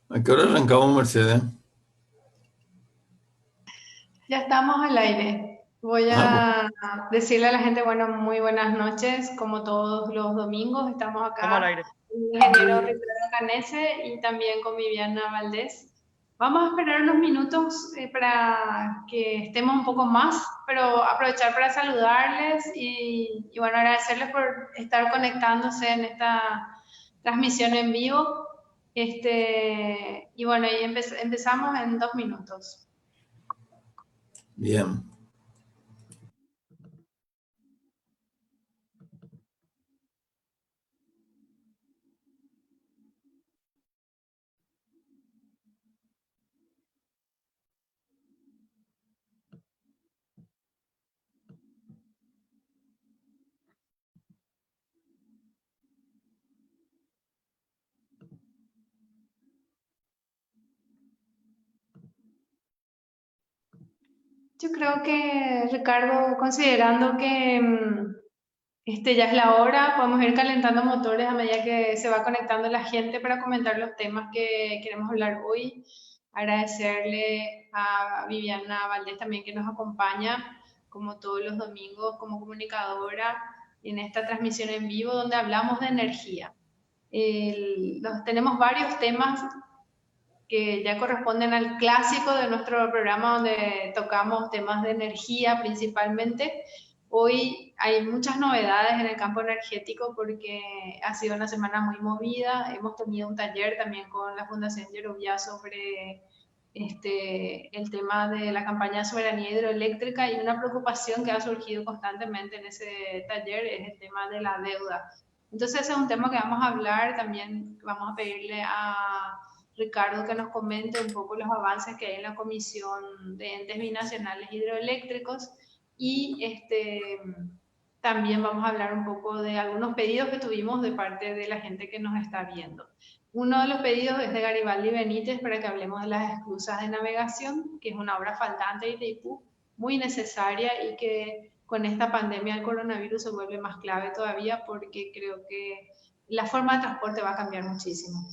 ¿A qué hora arrancamos, Mercedes? Ya estamos al aire. Voy Ah, bueno. a decirle a la gente, bueno, muy buenas noches. Como todos los domingos, estamos Estamos al acá aire. con el ingeniero Ricardo Canese y también con Viviana Valdés. Vamos a esperar unos minutos para que estemos un poco más, pero aprovechar para saludarles y bueno, agradecerles por estar conectándose en esta transmisión en vivo. Y bueno, y empezamos en 2 minutos. Bien. Yo creo que, Ricardo, considerando que ya es la hora, podemos ir calentando motores a medida que se va conectando la gente para comentar los temas que queremos hablar hoy. Agradecerle a Viviana Valdés también que nos acompaña, como todos los domingos, como comunicadora en esta transmisión en vivo donde hablamos de energía. Tenemos varios temas que ya corresponden al clásico de nuestro programa donde tocamos temas de energía principalmente. Hoy hay muchas novedades en el campo energético porque ha sido una semana muy movida. Hemos tenido un taller también con la Fundación Yerovia sobre el tema de la campaña de soberanía hidroeléctrica, y una preocupación que ha surgido constantemente en ese taller es el tema de la deuda. Entonces ese es un tema que vamos a hablar. También vamos a pedirle a Ricardo que nos comente un poco los avances que hay en la Comisión de Entes Binacionales Hidroeléctricos, y también vamos a hablar un poco de algunos pedidos que tuvimos de parte de la gente que nos está viendo. Uno de los pedidos es de Garibaldi Benítez para que hablemos de las esclusas de navegación, que es una obra faltante de Itaipú, muy necesaria y que con esta pandemia del coronavirus se vuelve más clave todavía porque creo que la forma de transporte va a cambiar muchísimo.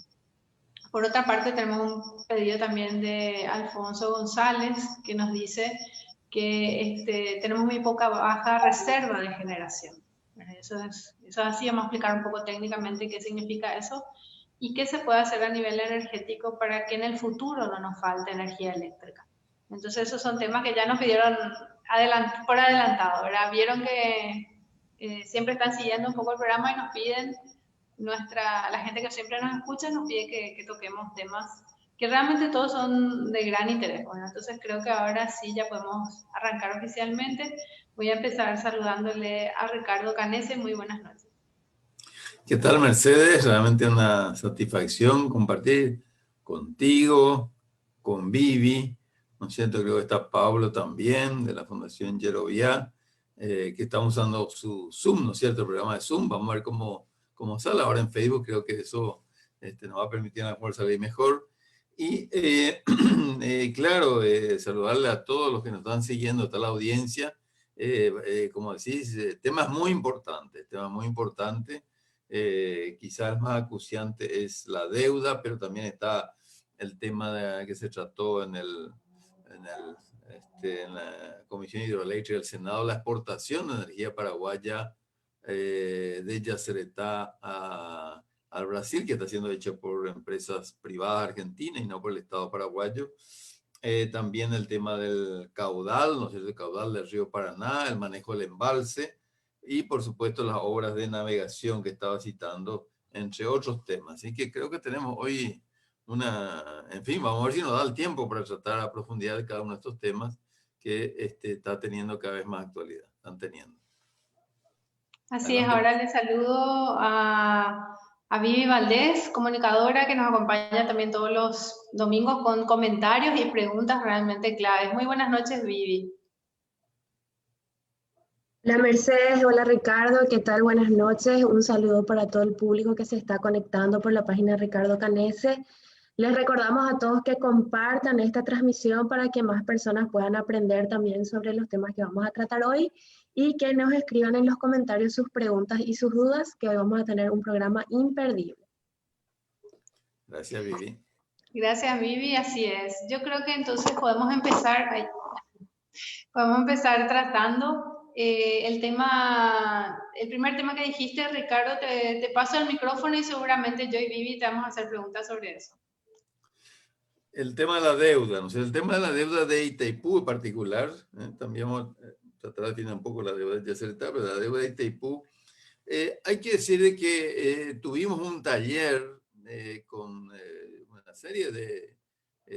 Por otra parte, tenemos un pedido también de Alfonso González que nos dice que tenemos muy poca baja reserva de generación. Eso así, vamos a explicar un poco técnicamente qué significa eso y qué se puede hacer a nivel energético para que en el futuro no nos falte energía eléctrica. Entonces, esos son temas que ya nos pidieron por adelantado, ¿verdad? Vieron que siempre están siguiendo un poco el programa y nos piden la gente que siempre nos escucha nos pide que toquemos temas que realmente todos son de gran interés. Bueno, entonces creo que ahora sí ya podemos arrancar oficialmente. Voy a empezar saludándole a Ricardo Canese. Muy buenas noches. ¿Qué tal, Mercedes? Realmente una satisfacción compartir contigo, con Vivi, ¿no es cierto? Creo que está Pablo también, de la Fundación Yerovia, que estamos usando su Zoom, ¿no es cierto? El programa de Zoom. Vamos a ver cómo sale ahora en Facebook. Creo que eso nos va a permitir a lo mejor salir mejor. Y claro, saludarle a todos los que nos están siguiendo, a toda la audiencia. Como decís, temas muy importantes, temas muy importantes. Quizás más acuciante es la deuda, pero también está el tema que se trató en, el, en la Comisión Hidroeléctrica del Senado, la exportación de energía paraguaya de Yacyretá al Brasil, que está siendo hecha por empresas privadas argentinas y no por el Estado paraguayo. También el tema del caudal, ¿no es cierto? El caudal del río Paraná, el manejo del embalse y por supuesto las obras de navegación que estaba citando, entre otros temas. Así que creo que tenemos hoy en fin, vamos a ver si nos da el tiempo para tratar a profundidad de cada uno de estos temas que está teniendo cada vez más actualidad, están teniendo. Así es, Adelante, ahora Mercedes. le saludo a Vivi Valdés, comunicadora que nos acompaña también todos los domingos con comentarios y preguntas realmente claves. Muy buenas noches, Vivi. Hola Mercedes, hola Ricardo, ¿qué tal? Buenas noches. Un saludo para todo el público que se está conectando por la página Ricardo Canese. Les recordamos a todos que compartan esta transmisión para que más personas puedan aprender también sobre los temas que vamos a tratar hoy y que nos escriban en los comentarios sus preguntas y sus dudas, que hoy vamos a tener un programa imperdible. Gracias, Vivi. Gracias, Vivi, así es. Yo creo que entonces podemos empezar, tratando el tema, el primer tema que dijiste, Ricardo. Te paso el micrófono y seguramente yo y Vivi te vamos a hacer preguntas sobre eso. El tema de la deuda, ¿no? O sea, el tema de la deuda de Itaipú en particular, también vamos a tratar de definir un poco la deuda de Yacyretá, pero la deuda de Itaipú, hay que decir de que tuvimos un taller con una serie de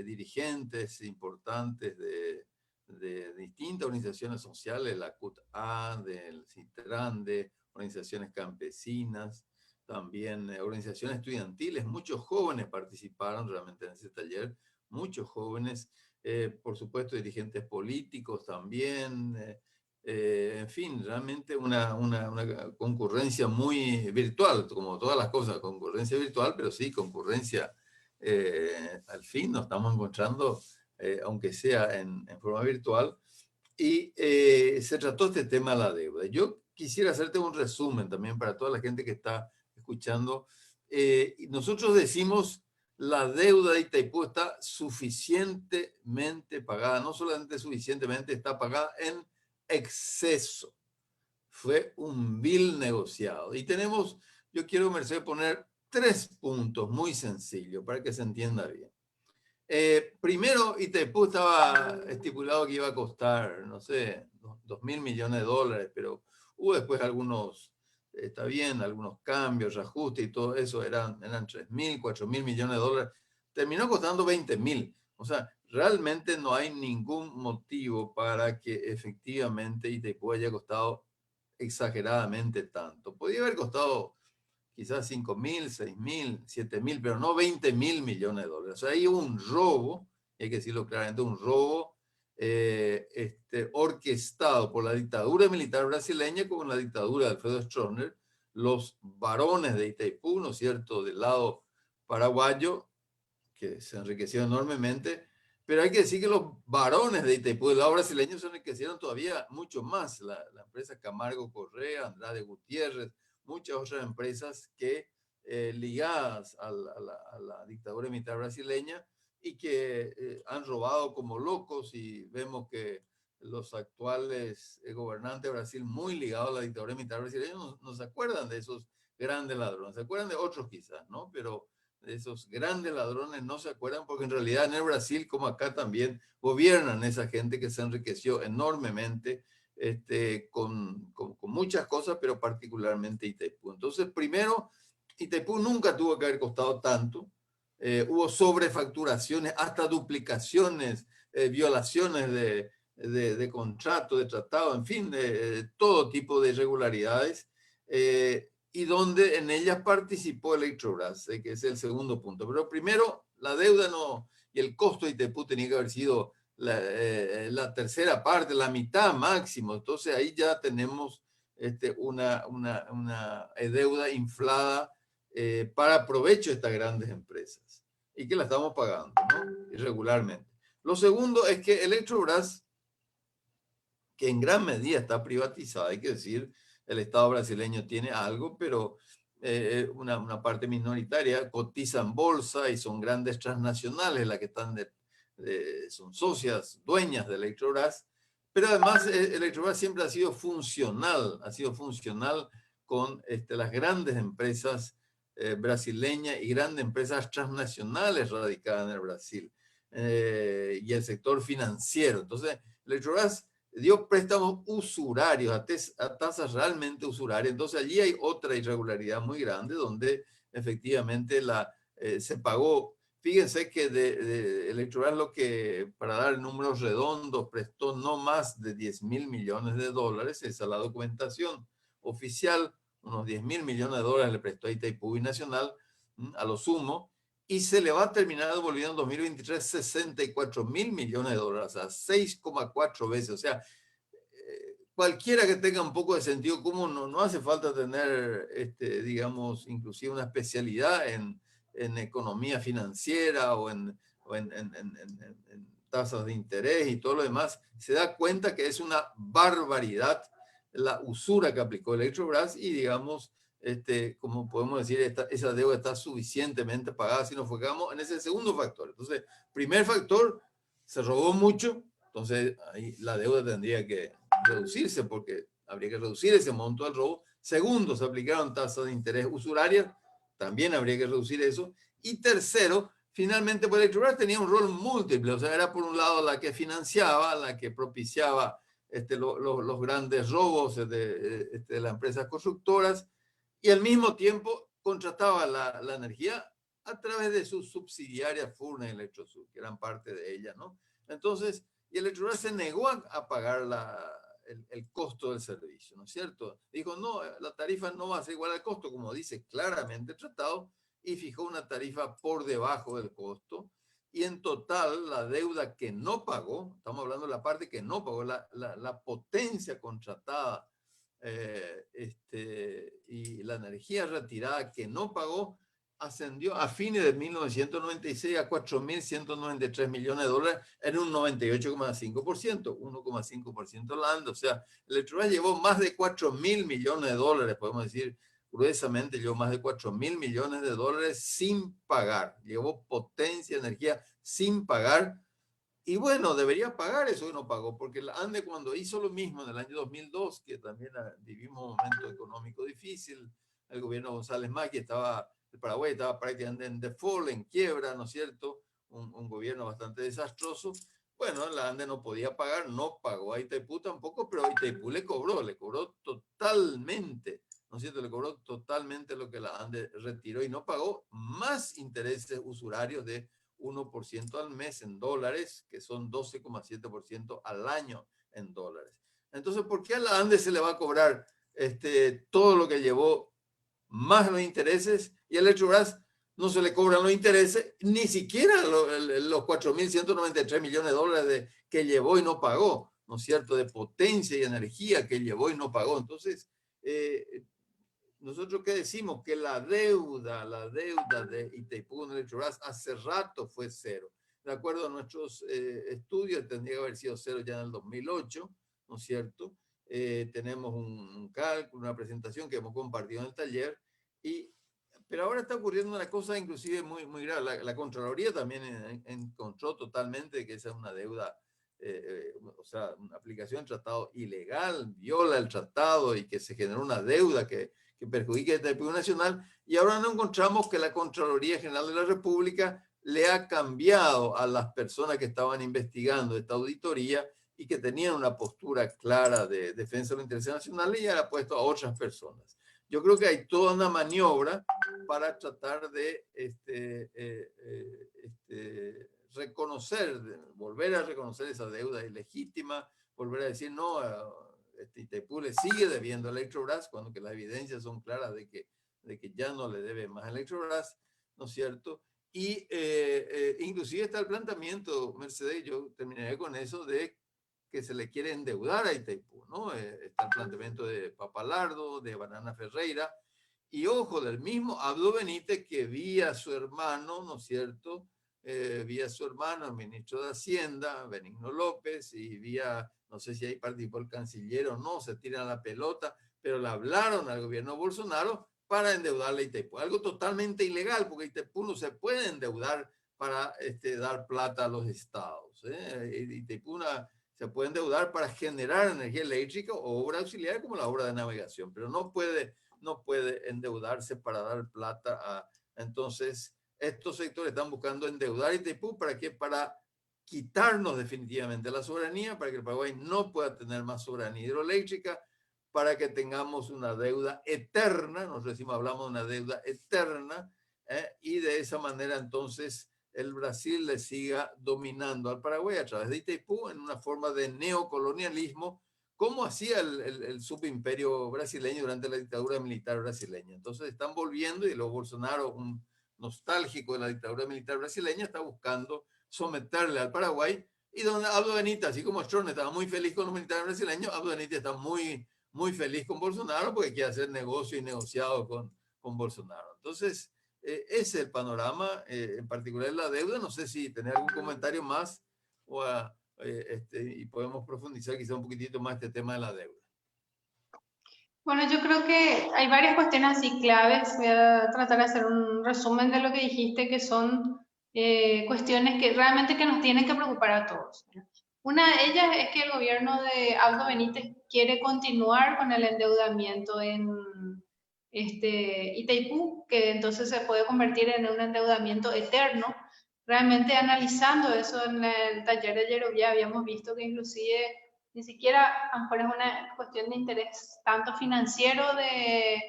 dirigentes importantes de distintas organizaciones sociales, la CUT-A, del CITRAN, de organizaciones campesinas, también organizaciones estudiantiles. Muchos jóvenes participaron realmente en ese taller, muchos jóvenes, por supuesto dirigentes políticos también, en fin, realmente una concurrencia muy virtual, como todas las cosas, concurrencia virtual, pero sí, concurrencia, al fin nos estamos encontrando, aunque sea en forma virtual, y se trató este tema de la deuda. Yo quisiera hacerte un resumen también para toda la gente que está escuchando. Nosotros decimos la deuda de Itaipú está suficientemente pagada, no solamente suficientemente, está pagada en exceso. Fue un vil negociado. Y tenemos, yo quiero, Mercedes, poner 3 puntos muy sencillos para que se entienda bien. Primero, Itaipú estaba estipulado que iba a costar, no sé, 2.000 millones de dólares, pero hubo después algunos, está bien, algunos cambios, ajustes y todo eso, eran 3.000, 4.000 millones de dólares. Terminó costando 20.000. O sea, realmente no hay ningún motivo para que efectivamente Itaipú haya costado exageradamente tanto. Podría haber costado quizás 5.000, 6.000, 7.000, pero no 20.000 millones de dólares. O sea, hay un robo, hay que decirlo claramente, un robo orquestado por la dictadura militar brasileña con la dictadura de Alfredo Stroessner, los varones de Itaipú, ¿no es cierto?, del lado paraguayo, que se enriquecieron enormemente, pero hay que decir que los varones de Itaipú del lado brasileño se enriquecieron todavía mucho más. La empresa Camargo Correa, Andrade Gutiérrez, muchas otras empresas que ligadas a la dictadura militar brasileña y que han robado como locos, y vemos que los actuales gobernantes de Brasil, muy ligados a la dictadura militar brasileña, no se acuerdan de esos grandes ladrones, se acuerdan de otros quizás, ¿no? Pero de esos grandes ladrones no se acuerdan, porque en realidad en el Brasil, como acá también, gobiernan esa gente que se enriqueció enormemente con muchas cosas, pero particularmente Itaipú. Entonces, primero, Itaipú nunca tuvo que haber costado tanto. Hubo sobrefacturaciones, hasta duplicaciones, violaciones de contrato, de tratado, en fin, de todo tipo de irregularidades. Y donde en ellas participó Electrobras, que es el segundo punto. Pero primero, la deuda no, y el costo de Itaipú tenía que haber sido la tercera parte, la mitad máximo. Entonces ahí ya tenemos una deuda inflada para provecho de estas grandes empresas y que la estamos pagando, ¿no?, irregularmente. Lo segundo es que Electrobras, que en gran medida está privatizada, hay que decir, el Estado brasileño tiene algo, pero una parte minoritaria, cotiza en bolsa y son grandes transnacionales las que están son socias, dueñas de Electrobras, pero además Electrobras siempre ha sido funcional con las grandes empresas brasileñas y grandes empresas transnacionales radicadas en el Brasil y el sector financiero. Entonces, Electrobras dio préstamos usurarios a tasas realmente usurarias. Entonces allí hay otra irregularidad muy grande donde efectivamente se pagó. Fíjense que de Electrobras, lo que, para dar números redondos, prestó no más de 10.000 millones de dólares. Esa es la documentación oficial. Unos 10.000 millones de dólares le prestó a Itaipú Nacional, a lo sumo, y se le va a terminar devolviendo en 2023 64.000 millones de dólares, a 6,4 veces. O sea, cualquiera que tenga un poco de sentido común, no hace falta tener, digamos, inclusive una especialidad en economía financiera o en tasas de interés y todo lo demás, se da cuenta que es una barbaridad la usura que aplicó Electrobras y, digamos, como podemos decir, esa deuda está suficientemente pagada si nos enfocamos en ese segundo factor. Entonces, primer factor, se robó mucho, entonces ahí la deuda tendría que reducirse porque habría que reducir ese monto del robo. Segundo, se aplicaron tasas de interés usurarias, también habría que reducir eso. Y tercero, finalmente, pues Electrobras tenía un rol múltiple, o sea, era por un lado la que financiaba, la que propiciaba los grandes robos de las empresas constructoras, y al mismo tiempo contrataba la energía a través de sus subsidiarias Furnas y Electrosur, que eran parte de ella, ¿no? Entonces, y Electrobras se negó a pagar el costo del servicio, ¿no es cierto? Dijo, no, la tarifa no va a ser igual al costo, como dice claramente el tratado, y fijó una tarifa por debajo del costo. Y en total, la deuda que no pagó, estamos hablando de la parte que no pagó, la potencia contratada y la energía retirada que no pagó, ascendió a fines de 1996 a 4.193 millones de dólares en un 98,5%, 1,5% la ANDE. O sea, Electrobras llevó más de 4.000 millones de dólares, podemos decir gruesamente, llevó más de 4.000 millones de dólares sin pagar. Llevó potencia, energía sin pagar. Y bueno, debería pagar eso que no pagó, porque la ANDE cuando hizo lo mismo en el año 2002, que también vivimos un momento económico difícil, el gobierno González Macri el Paraguay estaba prácticamente en default, en quiebra, ¿no es cierto? Un gobierno bastante desastroso. Bueno, la ANDE no podía pagar, no pagó a Itaipú tampoco, pero a Itaipú le cobró totalmente, ¿no es cierto? Le cobró totalmente lo que la ANDE retiró y no pagó más intereses usurarios de 1% al mes en dólares, que son 12,7% al año en dólares. Entonces, ¿por qué a la ANDE se le va a cobrar todo lo que llevó más los intereses y a Electrobras no se le cobran los intereses, ni siquiera los 4.193 millones de dólares que llevó y no pagó, ¿no es cierto?, de potencia y energía que llevó y no pagó? Entonces, ¿nosotros qué decimos? Que la deuda de Itaipú en Electrobras hace rato fue cero. De acuerdo a nuestros estudios, tendría que haber sido cero ya en el 2008, ¿no es cierto? Tenemos un cálculo, una presentación que hemos compartido en el taller, pero ahora está ocurriendo una cosa inclusive muy, muy grave. La Contraloría también encontró totalmente que esa es una deuda, o sea, una aplicación del tratado ilegal, viola el tratado y que se generó una deuda que perjudica el Itaipú Nacional, y ahora no encontramos que la Contraloría General de la República le ha cambiado a las personas que estaban investigando esta auditoría y que tenían una postura clara de defensa de los intereses nacionales, y ahora ha puesto a otras personas. Yo creo que hay toda una maniobra para tratar de reconocer, volver a reconocer esa deuda ilegítima, volver a decir, no, Itaipú le sigue debiendo a Electrobras, cuando que las evidencias son claras de que ya no le debe más a Electrobras, ¿no es cierto? Y inclusive está el planteamiento, Mercedes, yo terminaré con eso, de que se le quiere endeudar a Itaipú, ¿no? Está el planteamiento de Papalardo, de Banana Ferreira, y ojo, del mismo Abdo Benítez, que vía su hermano, ¿no es cierto?, vía su hermano, el ministro de Hacienda, Benigno López, y vía, no sé si ahí participó el canciller o no, se tiran la pelota, pero le hablaron al gobierno Bolsonaro para endeudarle a Itaipú. Algo totalmente ilegal, porque Itaipú no se puede endeudar para dar plata a los estados. Itaipú se puede endeudar para generar energía eléctrica o obra auxiliar como la obra de navegación, pero no puede endeudarse para dar plata entonces estos sectores están buscando endeudar a Itaipú. ¿Para qué? Para quitarnos definitivamente la soberanía, para que el Paraguay no pueda tener más soberanía hidroeléctrica, para que tengamos una deuda eterna, nosotros decimos, hablamos de una deuda eterna, y de esa manera entonces el Brasil le siga dominando al Paraguay a través de Itaipú en una forma de neocolonialismo, como hacía el subimperio brasileño durante la dictadura militar brasileña. Entonces están volviendo, y luego Bolsonaro, un nostálgico de la dictadura militar brasileña, está buscando someterle al Paraguay, y donde Abdo Benítez, así como Stroessner estaba muy feliz con los militares brasileños, Abdo Benítez está muy, muy feliz con Bolsonaro porque quiere hacer negocio y negociado con Bolsonaro. Entonces, ese es el panorama, en particular la deuda. No sé si tener algún comentario más y podemos profundizar quizá un poquitito más este tema de la deuda. Bueno, yo creo que hay varias cuestiones así claves. Voy a tratar de hacer un resumen de lo que dijiste, que son cuestiones que realmente que nos tienen que preocupar a todos. Una de ellas es que el gobierno de Aldo Benítez quiere continuar con el endeudamiento en Itaipú, que entonces se puede convertir en un endeudamiento eterno. Realmente analizando eso en el taller de Yerovia habíamos visto que inclusive ni siquiera a lo mejor es una cuestión de interés tanto financiero de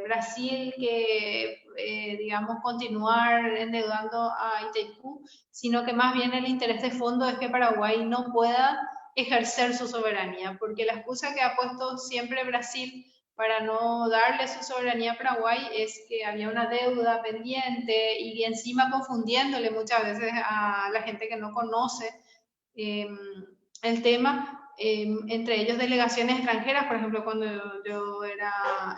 Brasil que, digamos, continuar endeudando a Itaipú, sino que más bien el interés de fondo es que Paraguay no pueda ejercer su soberanía, porque la excusa que ha puesto siempre Brasil para no darle su soberanía a Paraguay es que había una deuda pendiente y encima confundiéndole muchas veces a la gente que no conoce el tema, entre ellos delegaciones extranjeras. Por ejemplo, cuando yo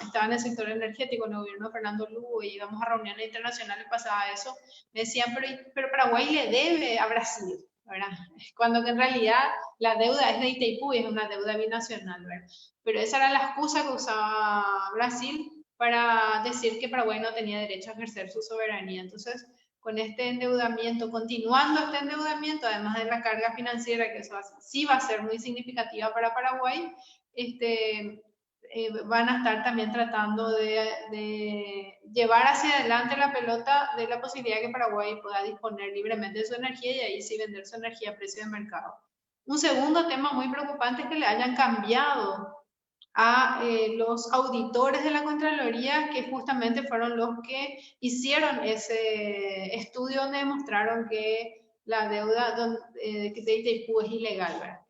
estaba en el sector energético en el gobierno de Fernando Lugo y íbamos a reuniones internacionales, pasaba eso, me decían, pero Paraguay le debe a Brasil, ¿verdad? Cuando que en realidad la deuda es de Itaipú y es una deuda binacional, ¿verdad? Pero esa era la excusa que usaba Brasil para decir que Paraguay no tenía derecho a ejercer su soberanía. Entonces, con este endeudamiento, continuando este endeudamiento, además de la carga financiera, que eso sí va a ser muy significativa para Paraguay, van a estar también tratando de llevar hacia adelante la pelota de la posibilidad de que Paraguay pueda disponer libremente de su energía y ahí sí vender su energía a precio de mercado. Un segundo tema muy preocupante es que le hayan cambiado a los auditores de la Contraloría, que justamente fueron los que hicieron ese estudio donde demostraron que la deuda de Itaipú es ilegal, ¿verdad?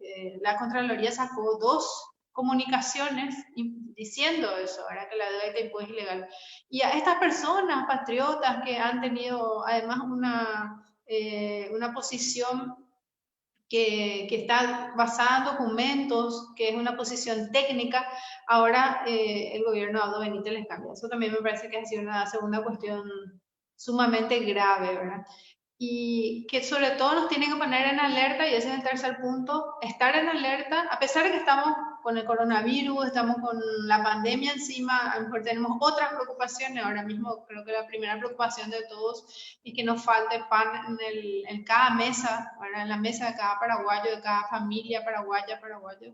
La Contraloría sacó 2 comunicaciones diciendo eso, ¿verdad? Que la deuda de Itaipú es ilegal. Y a estas personas patriotas que han tenido además una posición que está basada en documentos, que es una posición técnica, ahora el gobierno de Aldo Benítez les cambia. Eso también me parece que ha sido una segunda cuestión sumamente grave, ¿verdad? Y que sobre todo nos tiene que poner en alerta, y ese es el tercer punto, estar en alerta, a pesar de que estamos con el coronavirus, estamos con la pandemia encima, a lo mejor tenemos otras preocupaciones. Ahora mismo creo que la primera preocupación de todos es que nos falte pan en cada mesa, ¿verdad? En la mesa de cada paraguayo, de cada familia paraguaya, paraguayo.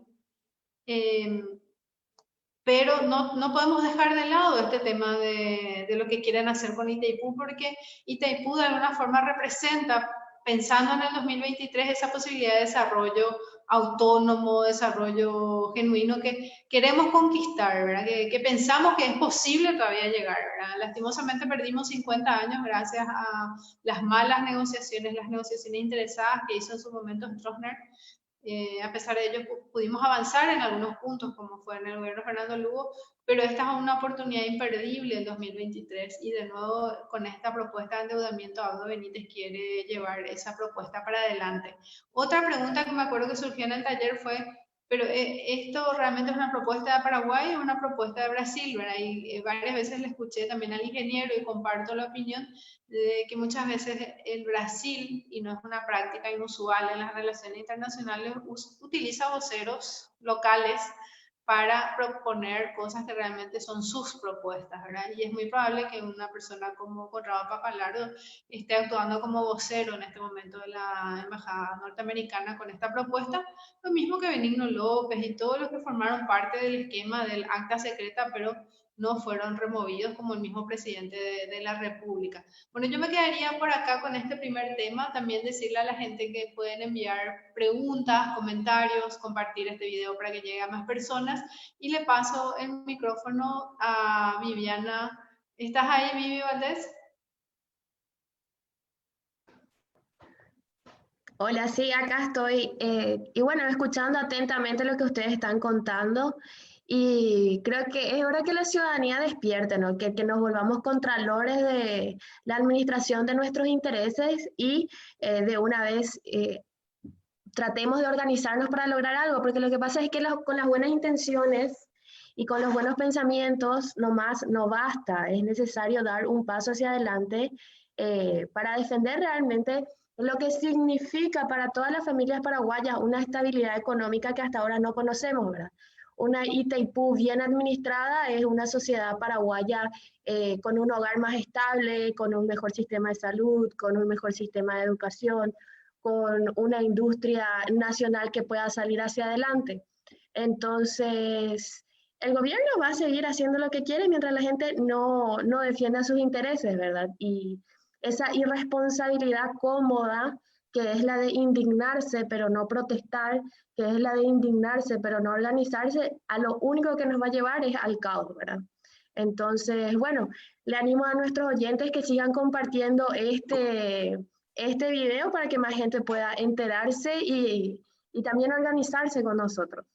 Pero no podemos dejar de lado este tema de lo que quieren hacer con Itaipú, porque Itaipú de alguna forma representa, pensando en el 2023, esa posibilidad de desarrollo autónomo, desarrollo genuino que queremos conquistar, ¿verdad? Que pensamos que es posible todavía llegar, ¿verdad? Lastimosamente perdimos 50 años gracias a las malas negociaciones, las negociaciones interesadas que hizo en su momento Stroessner. A pesar de ello pudimos avanzar en algunos puntos, como fue en el gobierno de Fernando Lugo, pero esta es una oportunidad imperdible en 2023 y de nuevo con esta propuesta de endeudamiento Aldo Benítez quiere llevar esa propuesta para adelante. Otra pregunta que me acuerdo que surgió en el taller fue, pero ¿esto realmente es una propuesta de Paraguay o una propuesta de Brasil? ¿Verdad? Y varias veces le escuché también al ingeniero y comparto la opinión de que muchas veces el Brasil, y no es una práctica inusual en las relaciones internacionales, utiliza voceros locales para proponer cosas que realmente son sus propuestas, ¿verdad? Y es muy probable que una persona como Conrado Papalardo esté actuando como vocero en este momento de la Embajada Norteamericana con esta propuesta, lo mismo que Benigno López y todos los que formaron parte del esquema del acta secreta, pero no fueron removidos, como el mismo presidente de la República. Bueno, yo me quedaría por acá con este primer tema. También decirle a la gente que pueden enviar preguntas, comentarios, compartir este video para que llegue a más personas. Y le paso el micrófono a Viviana. ¿Estás ahí, Vivi Valdés? Hola, sí, acá estoy. Y bueno, escuchando atentamente lo que ustedes están contando. Y creo que es hora que la ciudadanía despierte, ¿no? Que nos volvamos contralores de la administración de nuestros intereses y de una vez tratemos de organizarnos para lograr algo, porque lo que pasa es que con las buenas intenciones y con los buenos pensamientos nomás no basta, es necesario dar un paso hacia adelante para defender realmente lo que significa para todas las familias paraguayas una estabilidad económica que hasta ahora no conocemos, ¿verdad? una Itaipú bien administrada es una sociedad paraguaya con un hogar más estable, con un mejor sistema de salud, con un mejor sistema de educación, con una industria nacional que pueda salir hacia adelante. Entonces, el gobierno va a seguir haciendo lo que quiere mientras la gente no defienda sus intereses, ¿verdad? Y esa irresponsabilidad cómoda, que es la de indignarse pero no protestar, que es la de indignarse pero no organizarse, a lo único que nos va a llevar es al caos, ¿verdad? Entonces, bueno, le animo a nuestros oyentes que sigan compartiendo este video para que más gente pueda enterarse y también organizarse con nosotros.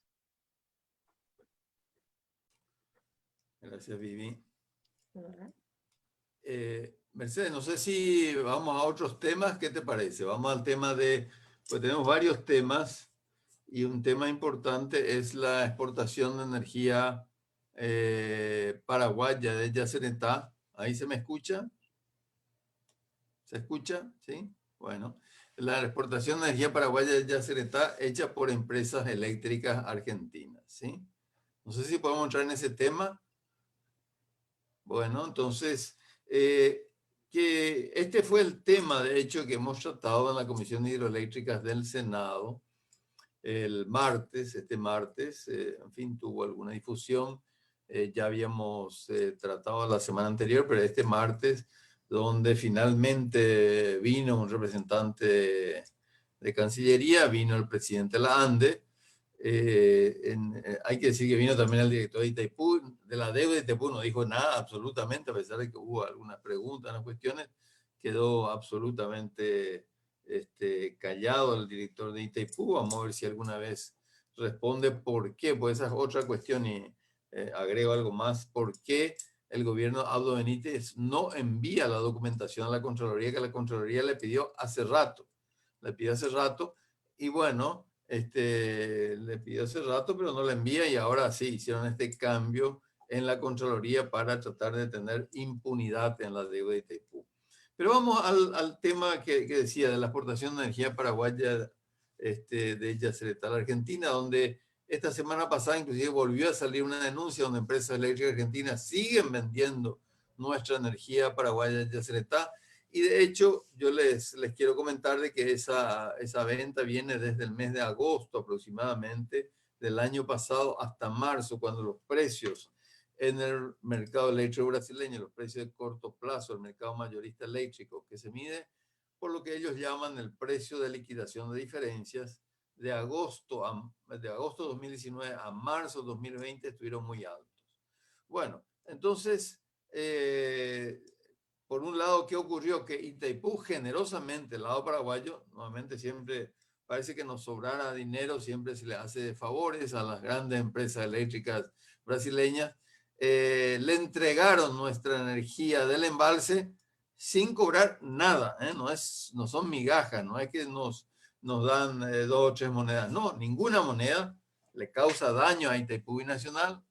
Gracias, Vivi. Mercedes, no sé si vamos a otros temas, ¿qué te parece? Vamos al tema de, pues tenemos varios temas y un tema importante es la exportación de energía paraguaya de Yacyretá. ¿Ahí se me escucha? ¿Se escucha? ¿Sí? Bueno, la exportación de energía paraguaya de Yacyretá hecha por empresas eléctricas argentinas, ¿sí? No sé si podemos entrar en ese tema. Bueno, entonces, que este fue el tema, de hecho, que hemos tratado en la Comisión de Hidroeléctricas del Senado el martes, este martes, en fin, tuvo alguna difusión. Ya habíamos tratado la semana anterior, pero este martes, donde finalmente vino un representante de Cancillería, vino el presidente de la ANDE. Hay que decir que vino también el director de Itaipú. De la deuda de Itaipú no dijo nada absolutamente, a pesar de que hubo algunas preguntas, unas cuestiones, quedó absolutamente callado el director de Itaipú. Vamos a ver si alguna vez responde por qué, pues esa es otra cuestión y agrego algo más, por qué el gobierno Abdo Benítez no envía la documentación a la Contraloría, que la Contraloría le pidió hace rato. Y bueno, le pidió hace rato, pero no la envía y ahora sí hicieron este cambio en la Contraloría para tratar de tener impunidad en la deuda de Itaipú. Pero vamos al tema que decía de la exportación de energía paraguaya de Yacyretá a la Argentina, donde esta semana pasada inclusive volvió a salir una denuncia donde empresas eléctricas argentinas siguen vendiendo nuestra energía paraguaya de Yacyretá. Y de hecho, yo les quiero comentar de que esa venta viene desde el mes de agosto aproximadamente del año pasado hasta marzo, cuando los precios en el mercado eléctrico brasileño, los precios de corto plazo, el mercado mayorista eléctrico, que se mide por lo que ellos llaman el precio de liquidación de diferencias, de agosto 2019 a marzo 2020 estuvieron muy altos. Bueno, entonces, por un lado, ¿qué ocurrió? Que Itaipú generosamente, el lado paraguayo, nuevamente siempre parece que nos sobrara dinero, siempre se le hace favores a las grandes empresas eléctricas brasileñas, le entregaron nuestra energía del embalse sin cobrar nada, no son migajas, no es que nos dan 2 o 3 monedas, no, ninguna moneda, le causa daño a Itaipú Binacional,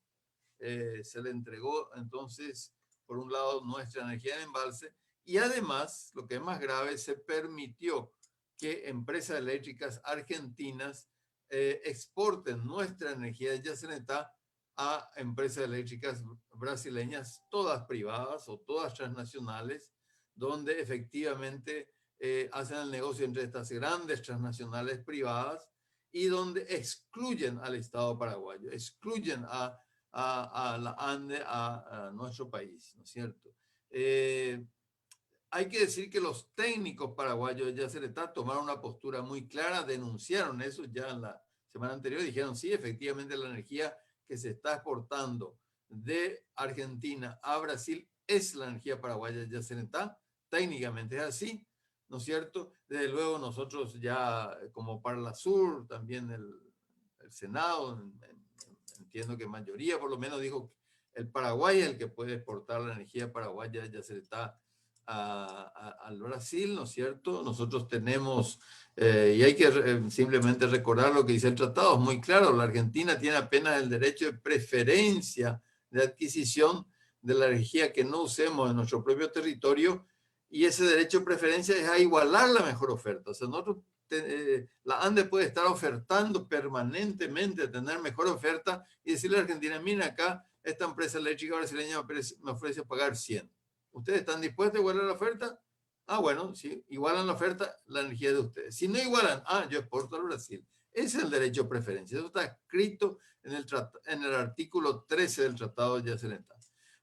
se le entregó entonces, por un lado, nuestra energía de embalse y además, lo que es más grave, se permitió que empresas eléctricas argentinas exporten nuestra energía de Yacyretá a empresas eléctricas brasileñas, todas privadas o todas transnacionales, donde efectivamente hacen el negocio entre estas grandes transnacionales privadas y donde excluyen al Estado paraguayo, excluyen a la ANDE, a nuestro país, ¿no es cierto? Hay que decir que los técnicos paraguayos de Yacyretá tomaron una postura muy clara, denunciaron eso ya en la semana anterior, dijeron sí, efectivamente la energía que se está exportando de Argentina a Brasil es la energía paraguaya de Yacyretá, técnicamente es así, ¿no es cierto? Desde luego nosotros ya como Parla Sur, también el Senado, entiendo que mayoría por lo menos dijo que el Paraguay es el que puede exportar la energía paraguaya de Yacyretá al Brasil, ¿no es cierto? Nosotros tenemos, y hay que simplemente recordar lo que dice el tratado, es muy claro, la Argentina tiene apenas el derecho de preferencia de adquisición de la energía que no usemos en nuestro propio territorio, y ese derecho de preferencia es a igualar la mejor oferta. O sea, nosotros la ANDE puede estar ofertando permanentemente, tener mejor oferta y decirle a Argentina, mira acá, esta empresa eléctrica brasileña me ofrece pagar 100. ¿Ustedes están dispuestos a igualar la oferta? Ah, bueno, si igualan la oferta, la energía es de ustedes. Si no igualan, yo exporto al Brasil. Ese es el derecho de preferencia. Eso está escrito en el artículo 13 del Tratado de Yacyretá.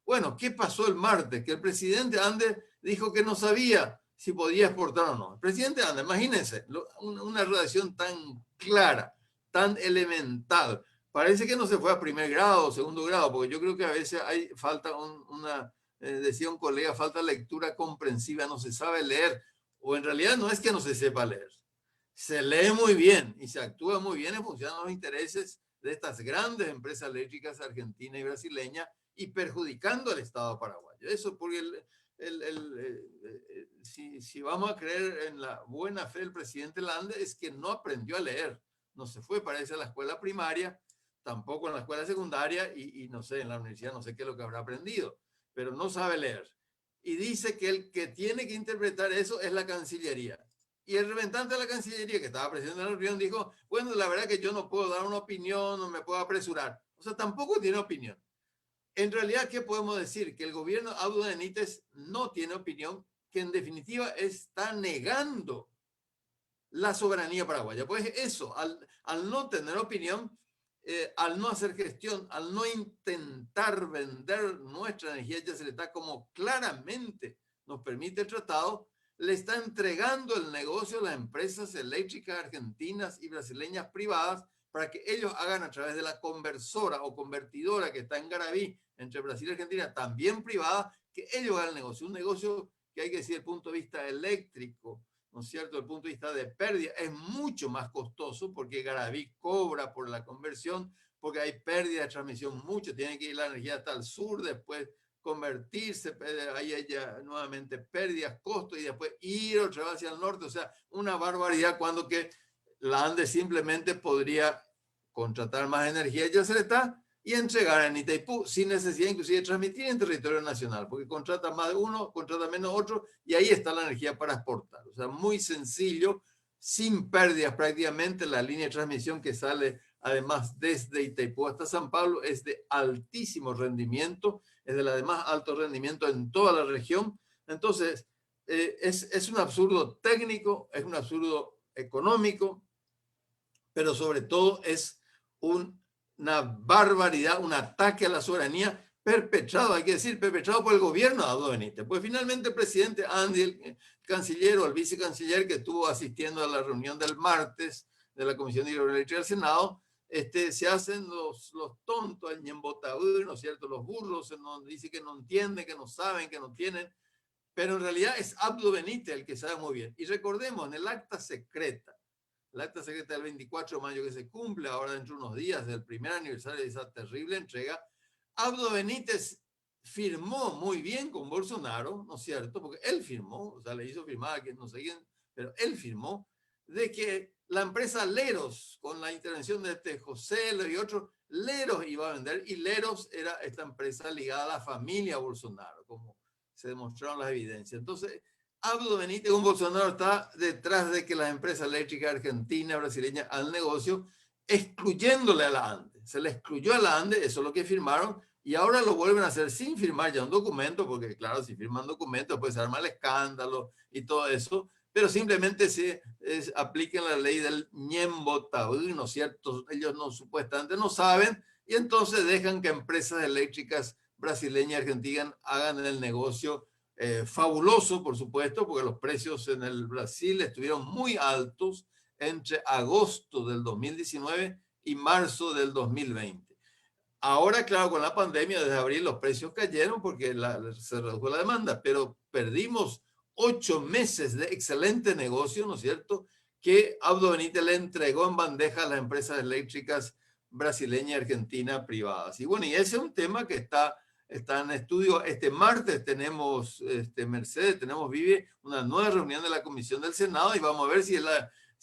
Bueno, ¿qué pasó el martes? Que el presidente Andes dijo que no sabía si podía exportar o no. El presidente Andes, imagínense, una relación tan clara, tan elemental. Parece que no se fue a primer grado o segundo grado, porque yo creo que a veces falta decía un colega, falta lectura comprensiva, no se sabe leer, o en realidad no es que no se sepa leer. Se lee muy bien y se actúa muy bien en función de los intereses de estas grandes empresas eléctricas argentinas y brasileñas y perjudicando al Estado paraguayo. Eso porque si vamos a creer en la buena fe del presidente Lande, es que no aprendió a leer. No se fue, parece, a la escuela primaria, tampoco en la escuela secundaria y no sé, en la universidad no sé qué es lo que habrá aprendido, pero no sabe leer. Y dice que el que tiene que interpretar eso es la Cancillería. Y el representante de la Cancillería, que estaba presente en la reunión, dijo, bueno, la verdad que yo no puedo dar una opinión, no me puedo apresurar. O sea, tampoco tiene opinión. En realidad, ¿qué podemos decir? Que el gobierno Abdo Benítez no tiene opinión, que en definitiva está negando la soberanía paraguaya. Pues eso, al no tener opinión, al no hacer gestión, al no intentar vender nuestra energía Yacyretá como claramente nos permite el tratado, le está entregando el negocio a las empresas eléctricas argentinas y brasileñas privadas para que ellos hagan a través de la conversora o convertidora que está en Garaví, entre Brasil y Argentina, también privada, que ellos hagan el negocio. Un negocio que hay que decir desde el punto de vista eléctrico, ¿no es cierto? Desde el punto de vista de pérdida, es mucho más costoso porque Garaví cobra por la conversión, porque hay pérdida de transmisión mucho, tiene que ir la energía hasta el sur, después convertirse, ahí hay nuevamente pérdidas, costos y después ir otra vez hacia el norte, o sea, una barbaridad cuando que la ANDE simplemente podría contratar más energía ya se le está y entregar en Itaipú sin necesidad inclusive de transmitir en territorio nacional, porque contrata más de uno, contrata menos otro y ahí está la energía para exportar. O sea, muy sencillo, sin pérdidas prácticamente. La línea de transmisión que sale además desde Itaipú hasta San Pablo es de altísimo rendimiento, es de la de más alto rendimiento en toda la región. Entonces, es un absurdo técnico, es un absurdo económico, pero sobre todo es una barbaridad, un ataque a la soberanía perpetrado, hay que decir, perpetrado por el gobierno de Abdo Benítez. Pues finalmente el presidente Andy, el canciller o el vicecanciller que estuvo asistiendo a la reunión del martes de la Comisión de Hidroeléctrica del Senado, se hacen los tontos, el ñembotaú, ¿no es cierto? Los burros, dice que no entienden, que no saben, que no tienen, pero en realidad es Abdo Benítez el que sabe muy bien. Y recordemos, en el acta secreta del 24 de mayo que se cumple ahora dentro de unos días del primer aniversario de esa terrible entrega, Abdo Benítez firmó muy bien con Bolsonaro, ¿no es cierto? Porque él firmó, o sea, le hizo firmar a quien no sé quién, pero él firmó de que la empresa Leros, con la intervención de José y otros, Leros iba a vender y Leros era esta empresa ligada a la familia Bolsonaro, como se demostraron las evidencias. Entonces, Abdo Benítez con Bolsonaro está detrás de que las empresas eléctricas argentinas, brasileñas, al negocio, excluyéndole a la ANDE. Se le excluyó a la ANDE, eso es lo que firmaron, y ahora lo vuelven a hacer sin firmar ya un documento, porque claro, si firman documentos, pues se arma el escándalo y todo eso, pero simplemente apliquen la ley del ñembotaú, ¿no es cierto? Ellos supuestamente no saben, y entonces dejan que empresas eléctricas brasileñas y argentinas hagan el negocio fabuloso, por supuesto, porque los precios en el Brasil estuvieron muy altos entre agosto del 2019 y marzo del 2020. Ahora, claro, con la pandemia, desde abril los precios cayeron porque se redujo la demanda, pero perdimos 8 meses de excelente negocio, ¿no es cierto?, que Abdo Benítez le entregó en bandeja a las empresas eléctricas brasileñas y argentinas privadas. Y bueno, y ese es un tema que está en estudio. Este martes tenemos, Mercedes, tenemos Vive, una nueva reunión de la Comisión del Senado y vamos a ver si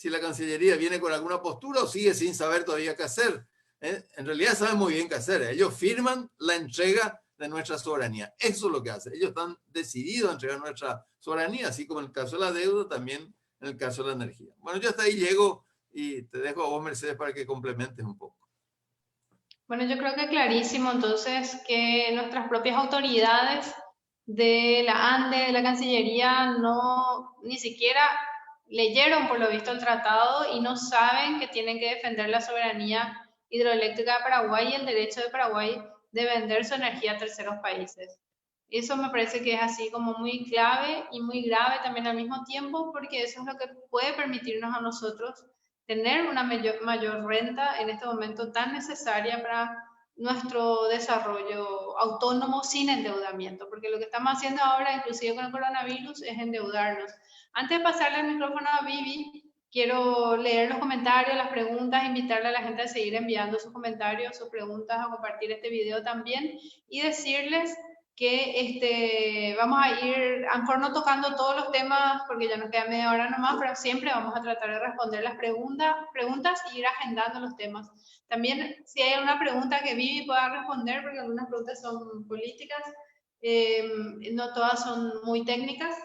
la Cancillería viene con alguna postura o sigue sin saber todavía qué hacer. En realidad saben muy bien qué hacer. Ellos firman la entrega de nuestra soberanía. Eso es lo que hacen. Ellos están decididos a entregar nuestra soberanía, así como en el caso de la deuda también en el caso de la energía. Bueno, yo hasta ahí llego y te dejo a vos, Mercedes, para que complementes un poco. Bueno, yo creo que clarísimo entonces que nuestras propias autoridades de la ANDE, de la Cancillería, no ni siquiera leyeron por lo visto el tratado y no saben que tienen que defender la soberanía hidroeléctrica de Paraguay y el derecho de Paraguay de vender su energía a terceros países. Eso me parece que es así como muy clave y muy grave también al mismo tiempo, porque eso es lo que puede permitirnos a nosotros tener una mayor renta en este momento tan necesaria para nuestro desarrollo autónomo sin endeudamiento, porque lo que estamos haciendo ahora, inclusive con el coronavirus, es endeudarnos. Antes de pasarle el micrófono a Vivi, quiero leer los comentarios, las preguntas, invitarle a la gente a seguir enviando sus comentarios, sus preguntas, a compartir este video también y decirles que vamos a ir, a lo mejor no tocando todos los temas porque ya nos queda media hora nomás, pero siempre vamos a tratar de responder las preguntas y ir agendando los temas. También, si hay alguna pregunta que Vivi pueda responder, porque algunas preguntas son políticas, no todas son muy técnicas,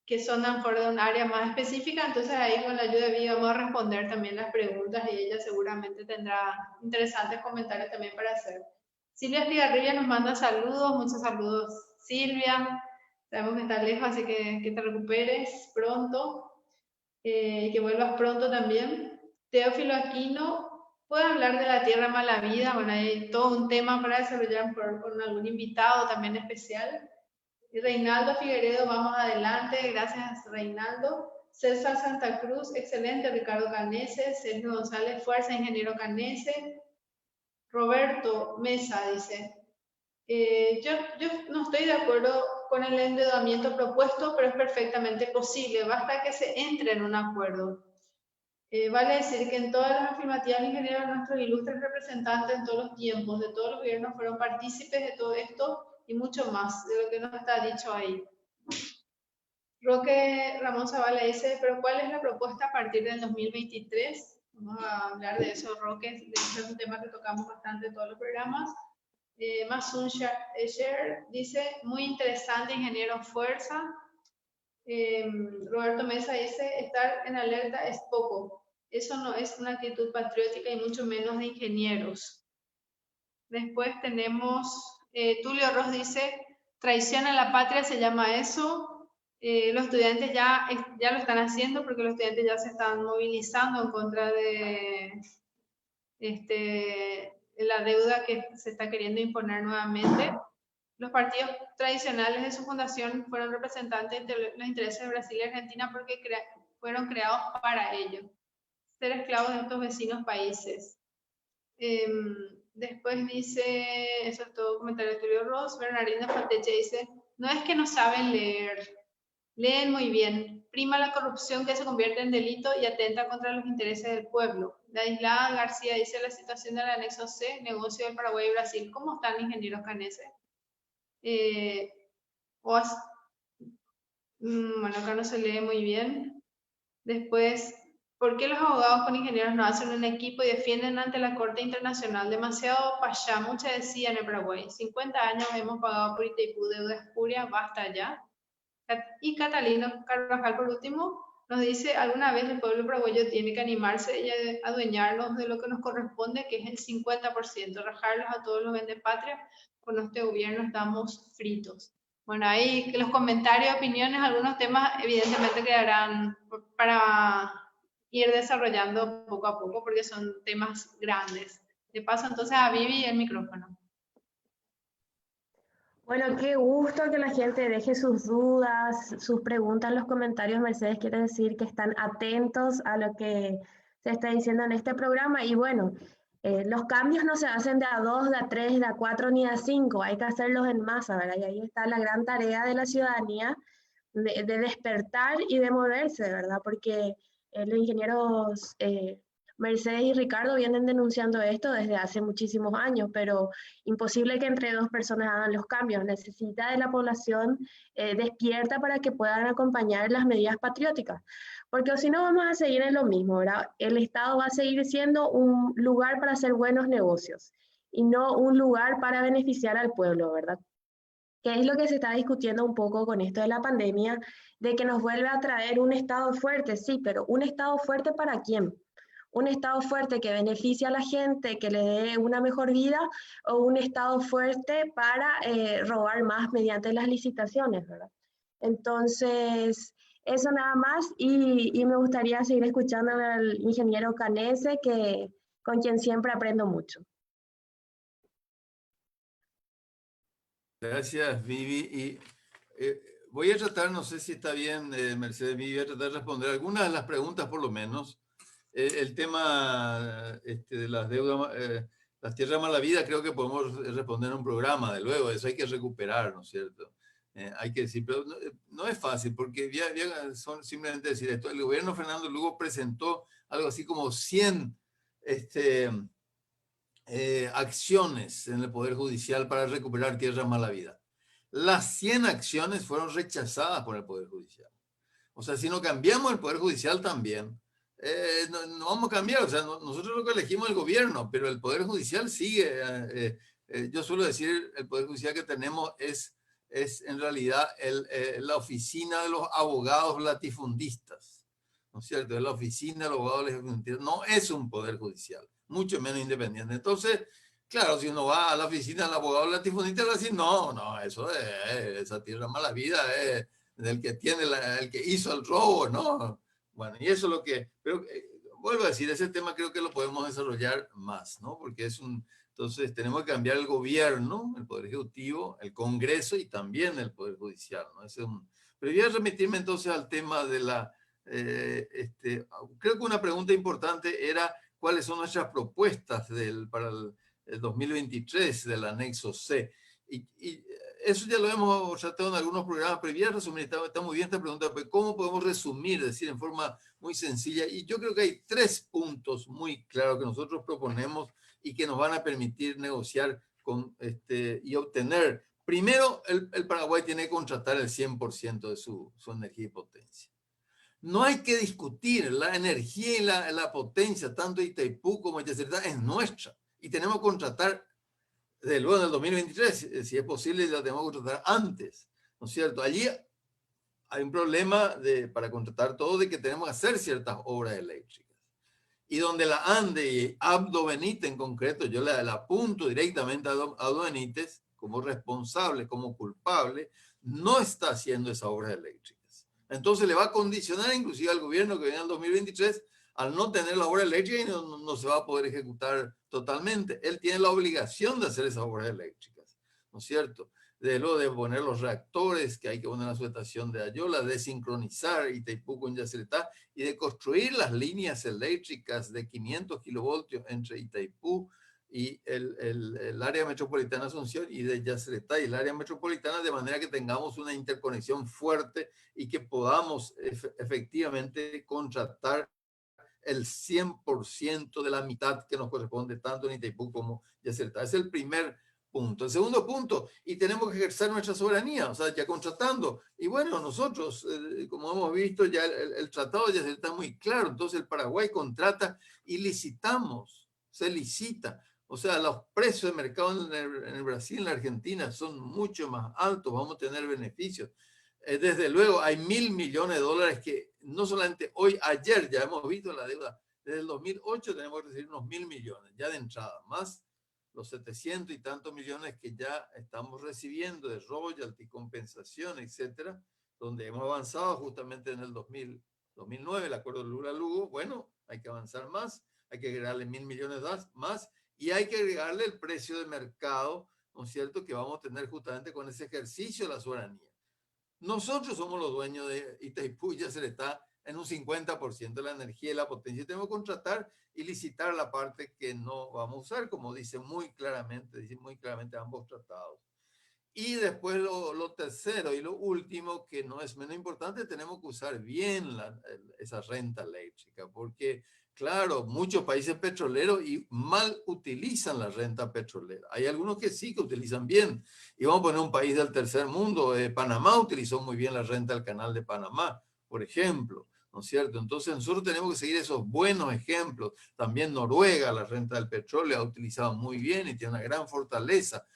que son a lo mejor de un área más específica, entonces ahí con la ayuda de Vivi vamos a responder también las preguntas y ella seguramente tendrá interesantes comentarios también para hacer. Silvia Estigarribia nos manda saludos, muchos saludos Silvia, sabemos que estás lejos, así que te recuperes pronto, que vuelvas pronto también. Teófilo Aquino, ¿puede hablar de la tierra mala vida? Bueno, hay todo un tema para desarrollar con algún invitado también especial. Y Reinaldo Figueredo, vamos adelante, gracias Reinaldo. César Santa Cruz, excelente. Ricardo Canese, Sergio González, fuerza, ingeniero Canese. Roberto Mesa dice, yo no estoy de acuerdo con el endeudamiento propuesto, pero es perfectamente posible, basta que se entre en un acuerdo. Vale decir que en todas las afirmativas ingenieros, nuestros ilustres representantes en todos los tiempos, de todos los gobiernos, fueron partícipes de todo esto y mucho más de lo que nos está dicho ahí. Roque Ramón Zavala dice, pero ¿cuál es la propuesta a partir del 2023? Vamos a hablar de eso, Roque, de hecho es un tema que tocamos bastante en todos los programas. Masun Sher dice, muy interesante, ingeniero fuerza. Roberto Mesa dice, estar en alerta es poco. Eso no es una actitud patriótica y mucho menos de ingenieros. Después tenemos, Tulio Ross dice, traición a la patria se llama eso. Los estudiantes ya lo están haciendo porque los estudiantes ya se están movilizando en contra de la deuda que se está queriendo imponer nuevamente. Los partidos tradicionales de su fundación fueron representantes de los intereses de Brasil y Argentina porque fueron creados para ello, ser esclavos de estos vecinos países. Después dice, eso es todo comentario de Tulio Ross. Bernardino Fateche dice, no es que no saben leer, leen muy bien, prima la corrupción que se convierte en delito y atenta contra los intereses del pueblo. Ladislao García dice, la situación del anexo C, negocio del Paraguay y Brasil. ¿Cómo están, ingenieros Canese? Bueno, acá no se lee muy bien. Después, ¿por qué los abogados con ingenieros no hacen un equipo y defienden ante la Corte Internacional? Demasiado payá, mucha decía en el Paraguay. 50 años hemos pagado por Itaipú, deuda espuria, basta ya. Y Catalino Carvajal, por último, nos dice, alguna vez el pueblo paraguayo tiene que animarse y adueñarnos de lo que nos corresponde, que es el 50%, rajarlos a todos los vendepatrias. Con este gobierno estamos fritos. Bueno, ahí los comentarios, opiniones, algunos temas evidentemente quedarán para ir desarrollando poco a poco porque son temas grandes. Le paso entonces a Vivi el micrófono. Bueno, qué gusto que la gente deje sus dudas, sus preguntas en los comentarios. Mercedes quiere decir que están atentos a lo que se está diciendo en este programa. Y bueno, los cambios no se hacen de a 2, de a 3, de a 4 ni de a 5. Hay que hacerlos en masa, ¿verdad? Y ahí está la gran tarea de la ciudadanía de despertar y de moverse, ¿verdad? Porque los ingenieros Mercedes y Ricardo vienen denunciando esto desde hace muchísimos años, pero imposible que entre dos personas hagan los cambios. Necesita de la población despierta para que puedan acompañar las medidas patrióticas, porque si no vamos a seguir en lo mismo, ¿verdad? El Estado va a seguir siendo un lugar para hacer buenos negocios y no un lugar para beneficiar al pueblo, ¿verdad? que es lo que se está discutiendo un poco con esto de la pandemia, de que nos vuelve a traer un Estado fuerte, sí, pero ¿un Estado fuerte para quién? ¿Un Estado fuerte que beneficie a la gente, que le dé una mejor vida, o un Estado fuerte para robar más mediante las licitaciones, ¿verdad? Entonces, eso nada más, y me gustaría seguir escuchando al ingeniero Canese, con quien siempre aprendo mucho. Gracias, Vivi. Y voy a tratar, no sé si está bien, Mercedes, Vivi, voy a tratar de responder algunas de las preguntas por lo menos. El tema de las deudas, las tierras mala vida, creo que podemos responder en un programa, de luego, eso hay que recuperar, ¿no es cierto? Hay que decir, pero no es fácil, porque son simplemente decir esto. El gobierno Fernando Lugo presentó algo así como 100 acciones en el Poder Judicial para recuperar tierras mala vida. Las 100 acciones fueron rechazadas por el Poder Judicial. O sea, si no cambiamos el Poder Judicial también, no vamos a cambiar. O sea, nosotros lo que elegimos el gobierno, pero el Poder Judicial sigue. Yo suelo decir, el Poder Judicial que tenemos es en realidad la oficina de los abogados latifundistas, ¿no es cierto? Es la oficina de los abogados latifundistas. No es un Poder Judicial, mucho menos independiente. Entonces, claro, si uno va a la oficina del abogado latifundista, le va a decir, no, eso es, esa tierra mala vida es del que tiene el que hizo el robo, ¿no? Bueno, y eso es lo que, pero vuelvo a decir, ese tema creo que lo podemos desarrollar más, ¿no? Porque entonces tenemos que cambiar el gobierno, el Poder Ejecutivo, el Congreso y también el Poder Judicial, ¿no? Pero voy a remitirme entonces al tema de creo que una pregunta importante era cuáles son nuestras propuestas para el 2023 del anexo C. Y eso ya lo hemos tratado en algunos programas, pero voy a resumir, está muy bien esta pregunta, pero ¿cómo podemos resumir, decir en forma muy sencilla? Y yo creo que hay 3 puntos muy claros que nosotros proponemos y que nos van a permitir negociar y obtener. Primero, el Paraguay tiene que contratar el 100% de su energía y potencia. No hay que discutir, la energía y la potencia, tanto de Itaipú como de Yacyretá, es nuestra. Y tenemos que contratar desde luego en el 2023, si es posible, la tenemos que contratar antes, ¿no es cierto? Allí hay un problema para contratar todo de que tenemos que hacer ciertas obras eléctricas. Y donde la ANDE y Abdo Benítez en concreto, yo le apunto directamente a Abdo Benítez como responsable, como culpable, no está haciendo esas obras eléctricas. Entonces le va a condicionar inclusive al gobierno que viene en el 2023 al no tener la obra eléctrica y no se va a poder ejecutar totalmente. Él tiene la obligación de hacer esas obras eléctricas, ¿no es cierto? De lo de poner los reactores que hay que poner en la subestación de Ayola, de sincronizar Itaipú con Yacyretá y de construir las líneas eléctricas de 500 kilovoltios entre Itaipú y el área metropolitana de Asunción y de Yacyretá y el área metropolitana, de manera que tengamos una interconexión fuerte y que podamos efectivamente contratar el 100% de la mitad que nos corresponde tanto en Itaipú como Yacyretá. Es el primer punto. El segundo punto, y tenemos que ejercer nuestra soberanía, o sea, ya contratando. Y bueno, nosotros, como hemos visto, ya el tratado de Yacyretá está muy claro. Entonces el Paraguay contrata y licitamos, se licita. O sea, los precios de mercado en el Brasil, en la Argentina, son mucho más altos, vamos a tener beneficios. Desde luego, hay $1.000 millones que no solamente hoy, ayer ya hemos visto la deuda. Desde el 2008 tenemos que recibir unos 1.000 millones ya de entrada, más los 700 y tantos millones que ya estamos recibiendo de royalty, compensación, etcétera, donde hemos avanzado justamente en el 2009, el acuerdo de Lula-Lugo. Bueno, hay que avanzar más, hay que agregarle 1.000 millones más y hay que agregarle el precio de mercado, ¿no es cierto?, que vamos a tener justamente con ese ejercicio de la soberanía. Nosotros somos los dueños de Itaipú y Yacyretá en un 50% de la energía y la potencia. Tenemos que contratar y licitar la parte que no vamos a usar, como dicen muy claramente ambos tratados. Y después lo tercero y lo último, que no es menos importante, tenemos que usar bien esa renta eléctrica, porque claro, muchos países petroleros y mal utilizan la renta petrolera. Hay algunos que sí que utilizan bien. Y vamos a poner un país del tercer mundo. Panamá utilizó muy bien la renta del canal de Panamá, por ejemplo, ¿no es cierto? Entonces nosotros tenemos que seguir esos buenos ejemplos. También Noruega, la renta del petróleo, ha utilizado muy bien y tiene una gran fortaleza.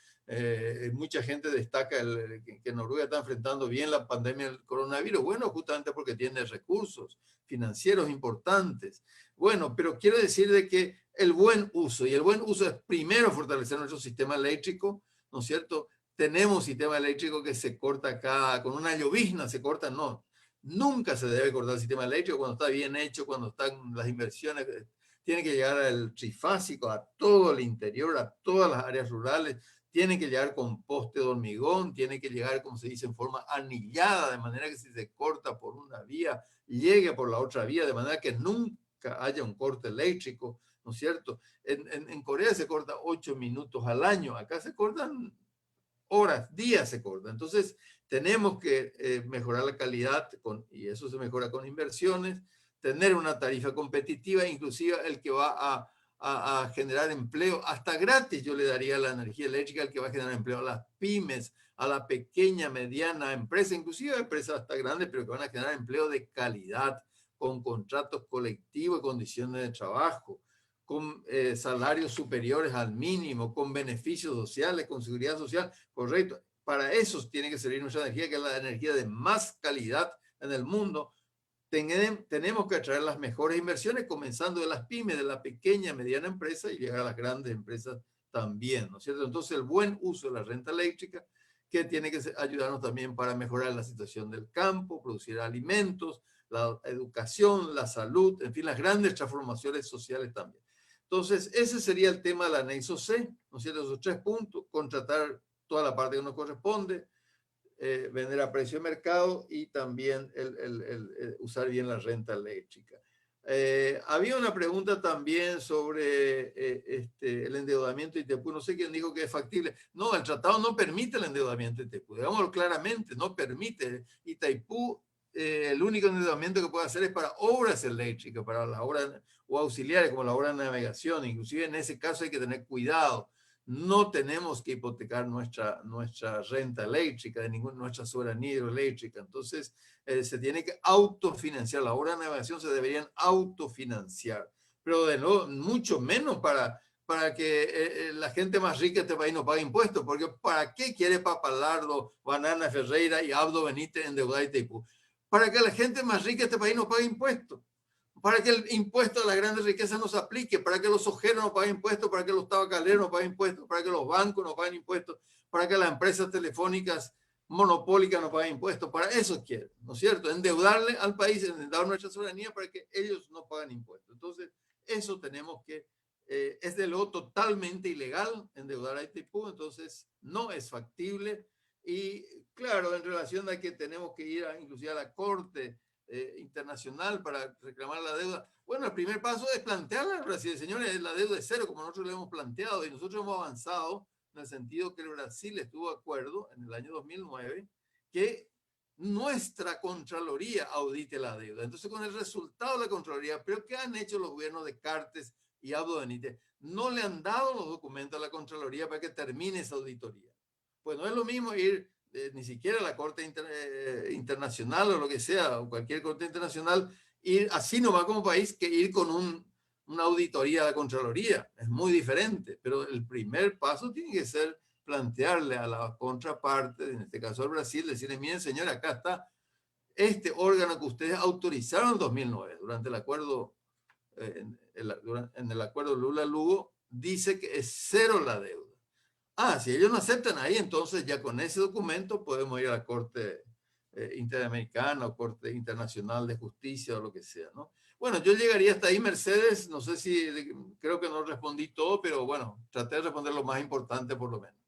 Mucha gente destaca que Noruega está enfrentando bien la pandemia del coronavirus. Bueno, justamente porque tiene recursos financieros importantes. Bueno, pero quiero decir de que el buen uso, y el buen uso es primero fortalecer nuestro sistema eléctrico, ¿no es cierto? Tenemos un sistema eléctrico que se corta acá, con una llovizna se corta, no. Nunca se debe cortar el sistema eléctrico cuando está bien hecho, cuando están las inversiones. Tiene que llegar al trifásico, a todo el interior, a todas las áreas rurales. Tiene que llegar con poste de hormigón, tiene que llegar, como se dice, en forma anillada, de manera que si se corta por una vía, llegue por la otra vía, de manera que nunca haya un corte eléctrico, ¿no es cierto? En Corea se corta 8 minutos al año, acá se cortan horas, días se cortan. Entonces, tenemos que mejorar la calidad, y eso se mejora con inversiones, tener una tarifa competitiva, inclusive el que va a generar empleo, hasta gratis yo le daría la energía eléctrica, el que va a generar empleo a las pymes, a la pequeña, mediana empresa, inclusive a empresas hasta grandes, pero que van a generar empleo de calidad, con contratos colectivos y condiciones de trabajo, con salarios superiores al mínimo, con beneficios sociales, con seguridad social, correcto. Para eso tiene que servir nuestra energía, que es la energía de más calidad en el mundo. Tenemos que atraer las mejores inversiones, comenzando de las pymes, de la pequeña, mediana empresa y llegar a las grandes empresas también, ¿no es cierto? Entonces, el buen uso de la renta eléctrica, que tiene que ayudarnos también para mejorar la situación del campo, producir alimentos, la educación, la salud, en fin, las grandes transformaciones sociales también. Entonces, ese sería el tema del anexo C, ¿no es cierto? Esos 3 puntos: contratar toda la parte que nos corresponde, vender a precio de mercado y también usar bien la renta eléctrica. Había una pregunta también sobre el endeudamiento de Itaipú. No sé quién dijo que es factible. No, el tratado no permite el endeudamiento de Itaipú. Digámoslo claramente, no permite. Itaipú, el único endeudamiento que puede hacer es para obras eléctricas, para las obras o auxiliares como la obra de navegación. Inclusive en ese caso hay que tener cuidado. No tenemos que hipotecar nuestra renta eléctrica, nuestra soberanía hidroeléctrica. Entonces, se tiene que autofinanciar. Las obras de navegación se deberían autofinanciar, pero de nuevo, mucho menos para que la gente más rica de este país no pague impuestos, porque ¿para qué quiere Papalardo, Banana Ferreira y Abdo Benítez endeudar Itaipú? Para que la gente más rica de este país no pague impuestos, para que el impuesto a la grandes riquezas no se aplique, para que los ojeros no paguen impuestos, para que los tabacaleros no paguen impuestos, para que los bancos no paguen impuestos, para que las empresas telefónicas monopólicas no paguen impuestos. Para eso quieren, ¿no es cierto? Endeudarle al país, endeudar nuestra soberanía para que ellos no paguen impuestos. Entonces, eso tenemos que, es de lo totalmente ilegal endeudar a Itaipú, entonces no es factible. Y claro, en relación a que tenemos que ir inclusive a la Corte internacional para reclamar la deuda. Bueno, el primer paso es plantearla al Brasil. Señores, la deuda es cero, como nosotros le hemos planteado, y nosotros hemos avanzado en el sentido que el Brasil estuvo de acuerdo en el año 2009 que nuestra Contraloría audite la deuda. Entonces, con el resultado de la Contraloría, pero ¿qué han hecho los gobiernos de Cartes y Abdo Benítez? No le han dado los documentos a la Contraloría para que termine esa auditoría. Pues no es lo mismo ir ni siquiera a la Corte Internacional o lo que sea, o cualquier Corte Internacional, ir así nomás como país que ir con una auditoría de la Contraloría. Es muy diferente, pero el primer paso tiene que ser plantearle a la contraparte, en este caso al Brasil, decirle: miren, señor, acá está este órgano que ustedes autorizaron en 2009, durante el acuerdo, en el acuerdo Lula-Lugo, dice que es cero la deuda. Si ellos no aceptan ahí, entonces ya con ese documento podemos ir a la Corte Interamericana o Corte Internacional de Justicia o lo que sea, ¿no? Bueno, yo llegaría hasta ahí, Mercedes. No sé si, creo que no respondí todo, pero bueno, traté de responder lo más importante por lo menos.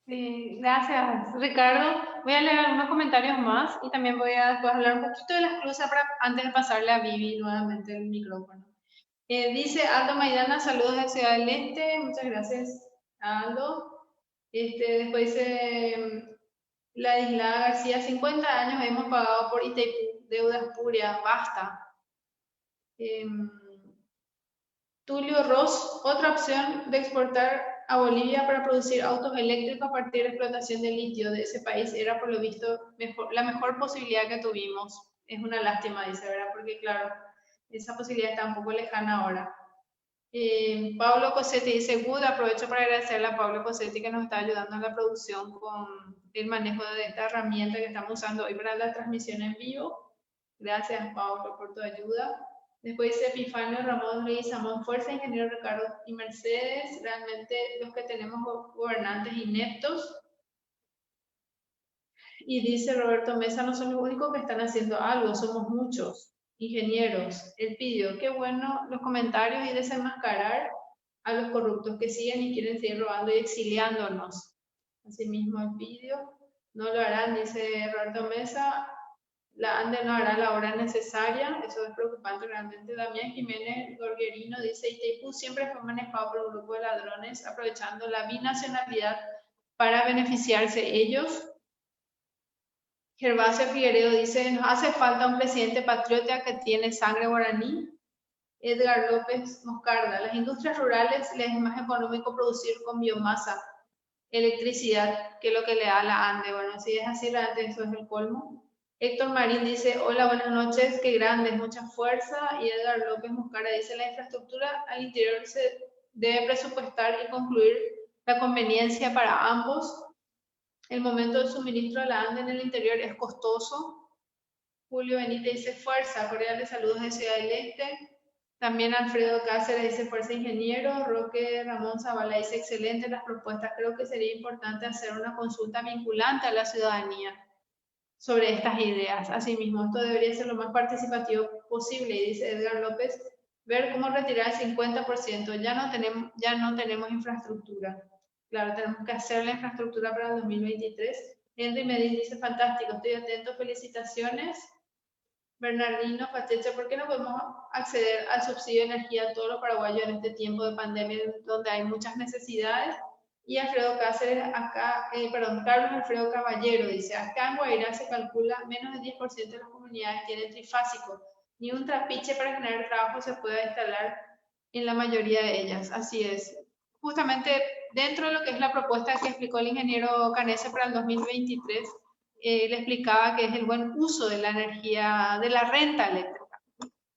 Sí, gracias, Ricardo. Voy a leer algunos comentarios más y también voy a después hablar un poquito de las clusas antes de pasarle a Vivi nuevamente el micrófono. Dice Aldo Maidana, saludos de Ciudad del Este. Muchas gracias, Aldo. Después dice Ladislao García, 50 años hemos pagado por Itaipú, deuda espuria, basta. Tulio Ross, otra opción de exportar a Bolivia para producir autos eléctricos a partir de explotación de litio de ese país era, por lo visto, la mejor posibilidad que tuvimos. Es una lástima, dice, ¿verdad? Porque claro, esa posibilidad está un poco lejana ahora. Pablo Cosetti dice, good, aprovecho para agradecerle a Pablo Cosetti que nos está ayudando en la producción con el manejo de esta herramienta que estamos usando hoy para la transmisión en vivo. Gracias, Pablo, por tu ayuda. Después dice Epifanio Ramón Luis Samón, fuerza, ingeniero Ricardo y Mercedes, realmente los que tenemos gobernantes ineptos. Y dice Roberto Mesa, no son los únicos que están haciendo algo, somos muchos ingenieros. Él pidió, qué bueno los comentarios y desenmascarar a los corruptos que siguen y quieren seguir robando y exiliándonos. Asimismo el pidió, no lo harán, dice Roberto Mesa, la ANDE no hará la hora necesaria, eso es preocupante realmente. Damián Jiménez Gorguerino dice, Itaipú siempre fue manejado por un grupo de ladrones aprovechando la binacionalidad para beneficiarse ellos. Gervasio Figueredo dice, nos hace falta un presidente patriota que tiene sangre guaraní. Edgar López Moscarda, las industrias rurales les es más económico producir con biomasa, electricidad, que lo que le da la ANDE. Bueno, si es así, realmente eso es el colmo. Héctor Marín dice, hola, buenas noches, qué grande, mucha fuerza. Y Edgar López Moscarda dice, la infraestructura al interior se debe presupuestar y concluir la conveniencia para ambos. El momento del suministro de la ANDE en el interior es costoso. Julio Benítez dice fuerza, cordiales saludos de Ciudad del Este. También Alfredo Cáceres dice fuerza ingeniero. Roque Ramón Zavala dice excelente las propuestas. Creo que sería importante hacer una consulta vinculante a la ciudadanía sobre estas ideas. Asimismo, esto debería ser lo más participativo posible, y dice Edgar López, ver cómo retirar el 50%. Ya no tenemos infraestructura. Claro, tenemos que hacer la infraestructura para el 2023. Henry Medin dice, fantástico, estoy atento, felicitaciones. Bernardino Pacheco, ¿por qué no podemos acceder al subsidio de energía a todos los paraguayos en este tiempo de pandemia donde hay muchas necesidades? Y Alfredo Cáceres, Carlos Alfredo Caballero dice, acá en Guairá se calcula menos del 10% de las comunidades tienen trifásico. Ni un trapiche para generar trabajo se puede instalar en la mayoría de ellas. Así es. Justamente dentro de lo que es la propuesta que explicó el ingeniero Canese para el 2023, le explicaba que es el buen uso de la energía, de la renta eléctrica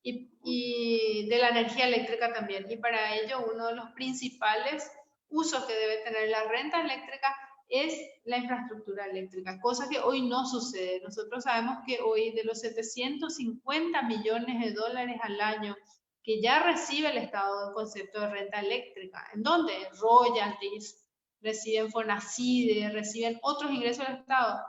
y de la energía eléctrica también. Y para ello uno de los principales usos que debe tener la renta eléctrica es la infraestructura eléctrica, cosa que hoy no sucede. Nosotros sabemos que hoy de los 750 millones de dólares al año que ya recibe el Estado del concepto de renta eléctrica, ¿en dónde? Royalties, reciben FONACIDE, reciben otros ingresos del Estado.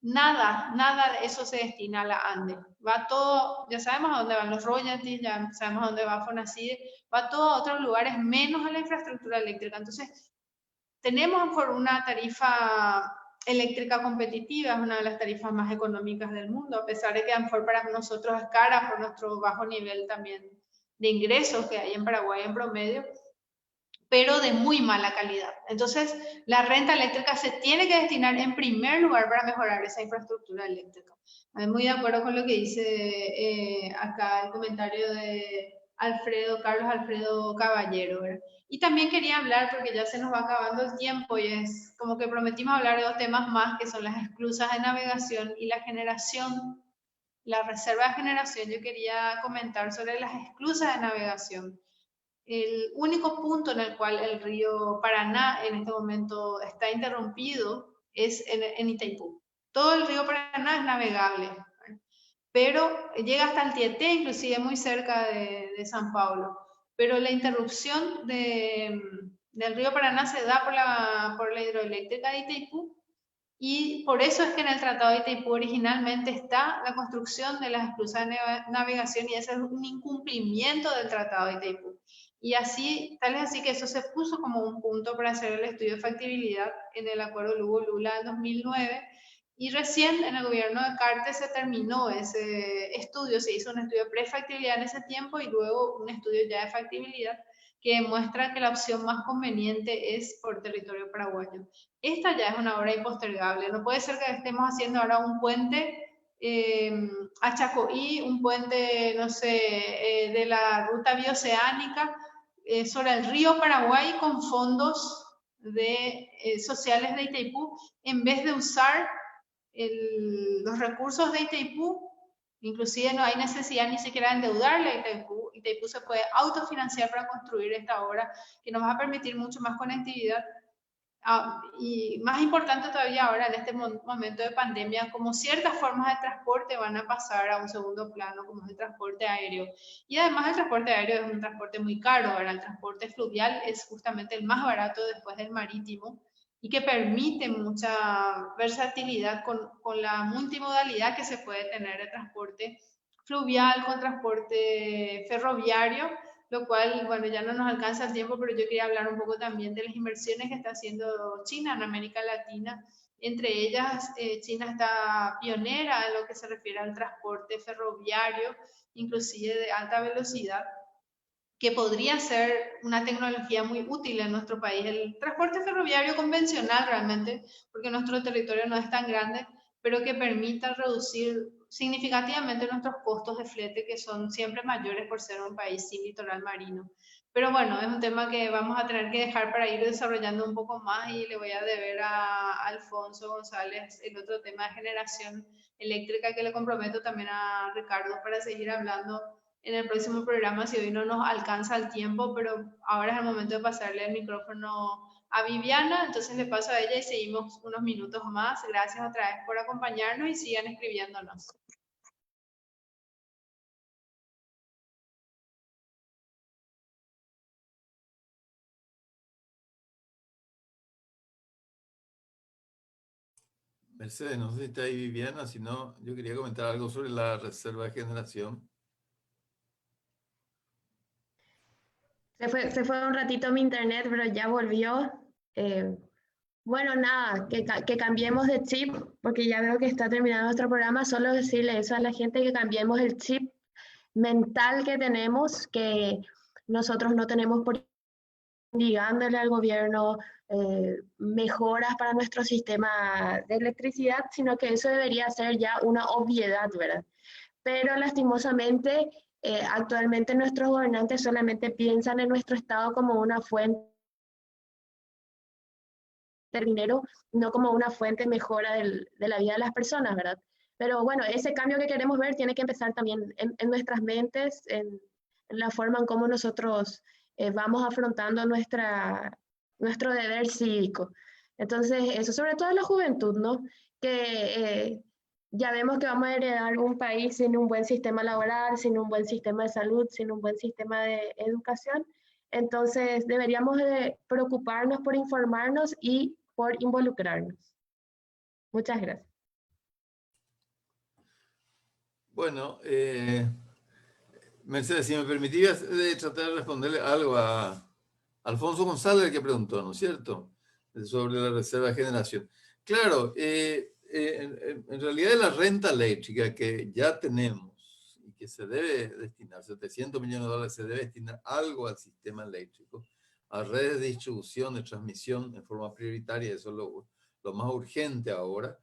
Nada de eso se destina a la ANDE. Va todo, ya sabemos a dónde van los royalties, ya sabemos a dónde va FONACIDE, va todo a otros lugares menos a la infraestructura eléctrica. Entonces, tenemos por una tarifa eléctrica competitiva, es una de las tarifas más económicas del mundo, a pesar de que a lo mejor para nosotros es cara por nuestro bajo nivel también de ingresos que hay en Paraguay en promedio, pero de muy mala calidad. Entonces, la renta eléctrica se tiene que destinar en primer lugar para mejorar esa infraestructura eléctrica. Estoy muy de acuerdo con lo que dice acá el comentario de Carlos Alfredo Caballero, ¿verdad? Y también quería hablar, porque ya se nos va acabando el tiempo y es como que prometimos hablar de dos temas más, que son las esclusas de navegación y la generación, la reserva de generación. Yo quería comentar sobre las esclusas de navegación. El único punto en el cual el río Paraná en este momento está interrumpido es en Itaipú. Todo el río Paraná es navegable, pero llega hasta el Tieté, inclusive muy cerca de San Pablo. Pero la interrupción del río Paraná se da por la hidroeléctrica de Itaipú, y por eso es que en el Tratado de Itaipú originalmente está la construcción de las esclusas de navegación, y ese es un incumplimiento del Tratado de Itaipú. Y así, tal es así que eso se puso como un punto para hacer el estudio de factibilidad en el acuerdo Lugo-Lula en 2009, y recién en el gobierno de Cartes se terminó ese estudio, se hizo un estudio de prefactibilidad en ese tiempo y luego un estudio ya de factibilidad que demuestra que la opción más conveniente es por territorio paraguayo. Esta ya es una obra impostergable. No puede ser que estemos haciendo ahora un puente a Chacoí, un puente, no sé, de la ruta bioceánica sobre el río Paraguay con fondos sociales de Itaipú, en vez de usar los recursos de Itaipú Inclusive no hay necesidad ni siquiera de endeudarle a Itaipú. Itaipú se puede autofinanciar para construir esta obra que nos va a permitir mucho más conectividad. Y más importante todavía ahora en este momento de pandemia, como ciertas formas de transporte van a pasar a un segundo plano, como es el transporte aéreo. Y además el transporte aéreo es un transporte muy caro, ¿verdad? El transporte fluvial es justamente el más barato después del marítimo y que permite mucha versatilidad con la multimodalidad que se puede tener de transporte fluvial con transporte ferroviario, lo cual, bueno, ya no nos alcanza el tiempo, pero yo quería hablar un poco también de las inversiones que está haciendo China en América Latina. Entre ellas, China está pionera en lo que se refiere al transporte ferroviario, inclusive de alta velocidad, que podría ser una tecnología muy útil en nuestro país. El transporte ferroviario convencional realmente, porque nuestro territorio no es tan grande, pero que permita reducir significativamente nuestros costos de flete, que son siempre mayores por ser un país sin litoral marino. Pero bueno, es un tema que vamos a tener que dejar para ir desarrollando un poco más y le voy a deber a Alfonso González el otro tema de generación eléctrica que le comprometo también a Ricardo para seguir hablando en el próximo programa si hoy no nos alcanza el tiempo, pero ahora es el momento de pasarle el micrófono a Viviana, entonces le paso a ella y seguimos unos minutos más. Gracias otra vez por acompañarnos y sigan escribiéndonos. Mercedes, no sé si está ahí Viviana, si no, yo quería comentar algo sobre la reserva de generación. Se fue un ratito mi internet, pero ya volvió. Eh, bueno, nada, que cambiemos de chip, porque ya veo que está terminando nuestro programa. Solo decirle eso a la gente, que cambiemos el chip mental que tenemos, que nosotros no tenemos por indicándole al gobierno mejoras para nuestro sistema de electricidad, sino que eso debería ser ya una obviedad, ¿verdad? Pero lastimosamente, actualmente nuestros gobernantes solamente piensan en nuestro Estado como una fuente de dinero, no como una fuente mejora de la vida de las personas, ¿verdad? Pero bueno, ese cambio que queremos ver tiene que empezar también en nuestras mentes, en la forma en cómo nosotros vamos afrontando nuestro deber cívico. Entonces, eso sobre todo en la juventud, ¿no? Que ya vemos que vamos a heredar un país sin un buen sistema laboral, sin un buen sistema de salud, sin un buen sistema de educación. Entonces, deberíamos de preocuparnos por informarnos y por involucrarnos. Muchas gracias. Bueno, Mercedes, si me permitías tratar de responderle algo a Alfonso González, que preguntó, ¿no es cierto? Sobre la reserva de generación. Claro, en realidad la renta eléctrica que ya tenemos y que se debe destinar, 700 millones de dólares, se debe destinar algo al sistema eléctrico, a redes de distribución, de transmisión en forma prioritaria, eso es lo más urgente ahora.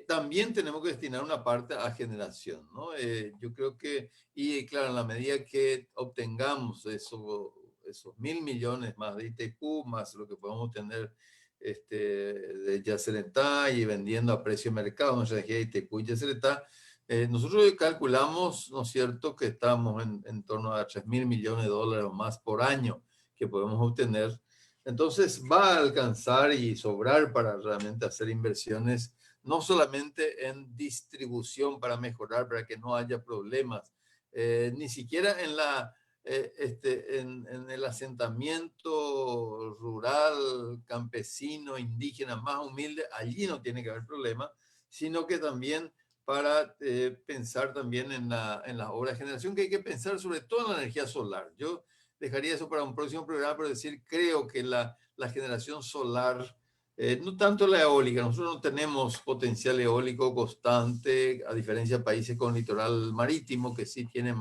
También tenemos que destinar una parte a generación, ¿no? Yo creo que, y claro, en la medida que obtengamos esos 1.000 millones más de Itaipú, más lo que podemos tener de Yacyretá y vendiendo a precio de mercado nuestra energía de Itaipú y Yacyretá, nosotros calculamos, ¿no es cierto?, que estamos en torno a 3.000 millones de dólares o más por año que podemos obtener. Entonces va a alcanzar y sobrar para realmente hacer inversiones, no solamente en distribución para mejorar, para que no haya problemas, ni siquiera en el asentamiento rural, campesino, indígena, más humilde, allí no tiene que haber problema, sino que también para pensar también en las obras de generación, que hay que pensar sobre todo en la energía solar. Yo dejaría eso para un próximo programa, pero decir, creo que la generación solar, no tanto la eólica, nosotros no tenemos potencial eólico constante, a diferencia de países con litoral marítimo, que sí tienen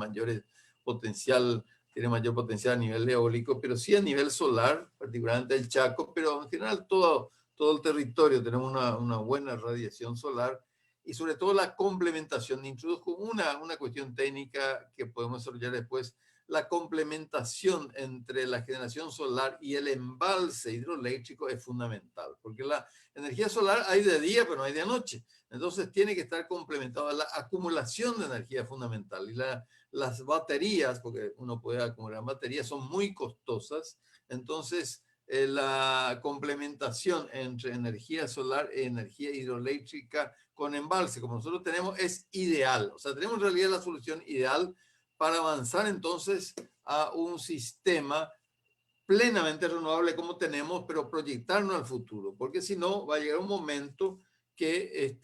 tiene mayor potencial a nivel eólico, pero sí a nivel solar, particularmente el Chaco, pero en general todo el territorio tenemos una buena radiación solar y sobre todo la complementación. Introduzco una cuestión técnica que podemos desarrollar después. la complementación entre la generación solar y el embalse hidroeléctrico es fundamental, porque la energía solar hay de día, pero no hay de noche. Entonces tiene que estar complementado. La acumulación de energía es fundamental. Y las baterías, porque uno puede acumular baterías, son muy costosas. Entonces, la complementación entre energía solar e energía hidroeléctrica con embalse, como nosotros tenemos, es ideal. O sea, tenemos en realidad la solución ideal para avanzar entonces a un sistema plenamente renovable como tenemos, pero proyectarnos al futuro, porque si no va a llegar un momento que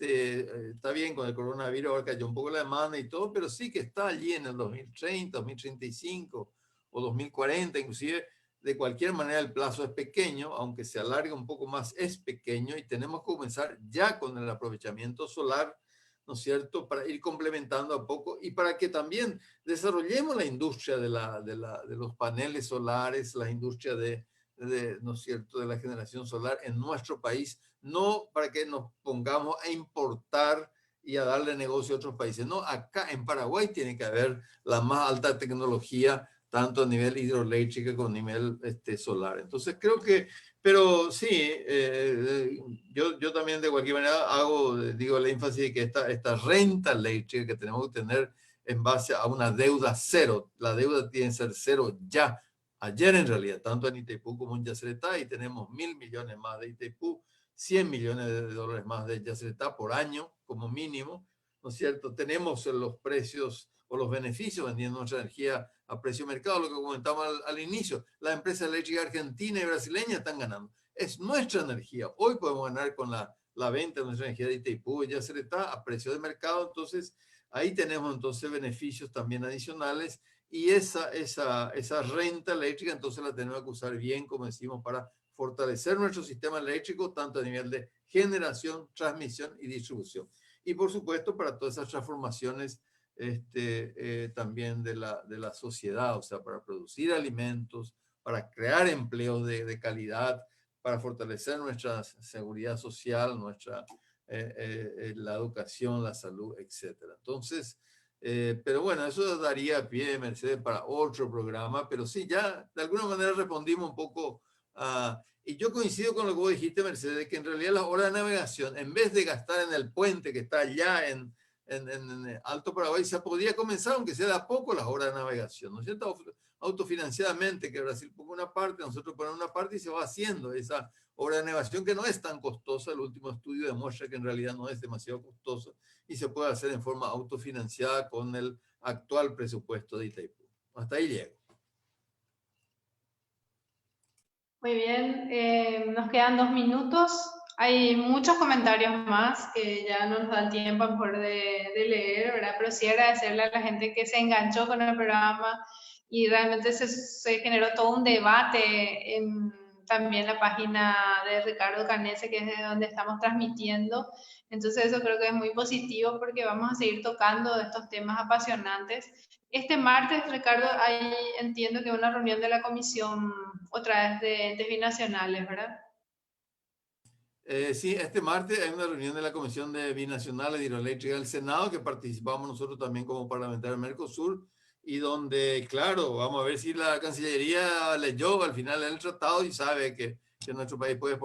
está bien con el coronavirus, ahora cayó un poco la demanda y todo, pero sí que está allí en el 2030, 2035 o 2040, inclusive de cualquier manera el plazo es pequeño, aunque se alargue un poco más, es pequeño y tenemos que comenzar ya con el aprovechamiento solar, ¿no es cierto?, para ir complementando a poco y para que también desarrollemos la industria de los paneles solares, la industria ¿no es cierto?, de la generación solar en nuestro país, no para que nos pongamos a importar y a darle negocio a otros países. No, acá en Paraguay tiene que haber la más alta tecnología, tanto a nivel hidroeléctrico como a nivel solar. Entonces creo que, pero sí, yo también de cualquier manera digo el énfasis de que esta renta eléctrica que tenemos que tener en base a una deuda cero. La deuda tiene que ser cero ya. Ayer en realidad, tanto en Itaipú como en Yacyretá, y tenemos 1.000 millones más de Itaipú, 100 millones de dólares más de Yacyretá por año como mínimo, ¿no es cierto? Tenemos los precios o los beneficios vendiendo nuestra energía a precio mercado, lo que comentamos al inicio. Las empresas eléctricas argentinas y brasileñas están ganando. Es nuestra energía. Hoy podemos ganar con la venta de nuestra energía de Itaipú y Yacyretá a precio de mercado. Entonces, ahí tenemos entonces beneficios también adicionales y esa renta eléctrica entonces la tenemos que usar bien, como decimos, para fortalecer nuestro sistema eléctrico, tanto a nivel de generación, transmisión y distribución. Y por supuesto para todas esas transformaciones también de la sociedad, o sea, para producir alimentos, para crear empleos de calidad, para fortalecer nuestra seguridad social, la educación, la salud, etc. Entonces, pero bueno, eso daría pie, Mercedes, para otro programa, pero sí, ya de alguna manera respondimos un poco y yo coincido con lo que vos dijiste, Mercedes, que en realidad las horas de navegación, en vez de gastar en el puente que está allá en Alto Paraguay, se podría comenzar, aunque sea de a poco, las horas de navegación, ¿no es cierto? Autofinanciadamente, que Brasil ponga una parte, nosotros ponemos una parte y se va haciendo esa obra de navegación que no es tan costosa. El último estudio demuestra que en realidad no es demasiado costosa y se puede hacer en forma autofinanciada con el actual presupuesto de Itaipú. Hasta ahí llego. Muy bien, nos quedan 2 minutos. Hay muchos comentarios más que ya no nos da el tiempo a lo mejor de leer, ¿verdad? Pero sí agradecerle a la gente que se enganchó con el programa y realmente se generó todo un debate en también la página de Ricardo Canese, que es de donde estamos transmitiendo. Entonces eso creo que es muy positivo porque vamos a seguir tocando estos temas apasionantes. Este martes, Ricardo, ahí entiendo que una reunión de la comisión otra vez de entes binacionales, ¿verdad? Sí, este martes hay una reunión de la Comisión de Binacionales de Hidroeléctrica del Senado que participamos nosotros también como parlamentarios del Mercosur y donde, claro, vamos a ver si la Cancillería leyó al final el tratado y sabe que nuestro país puede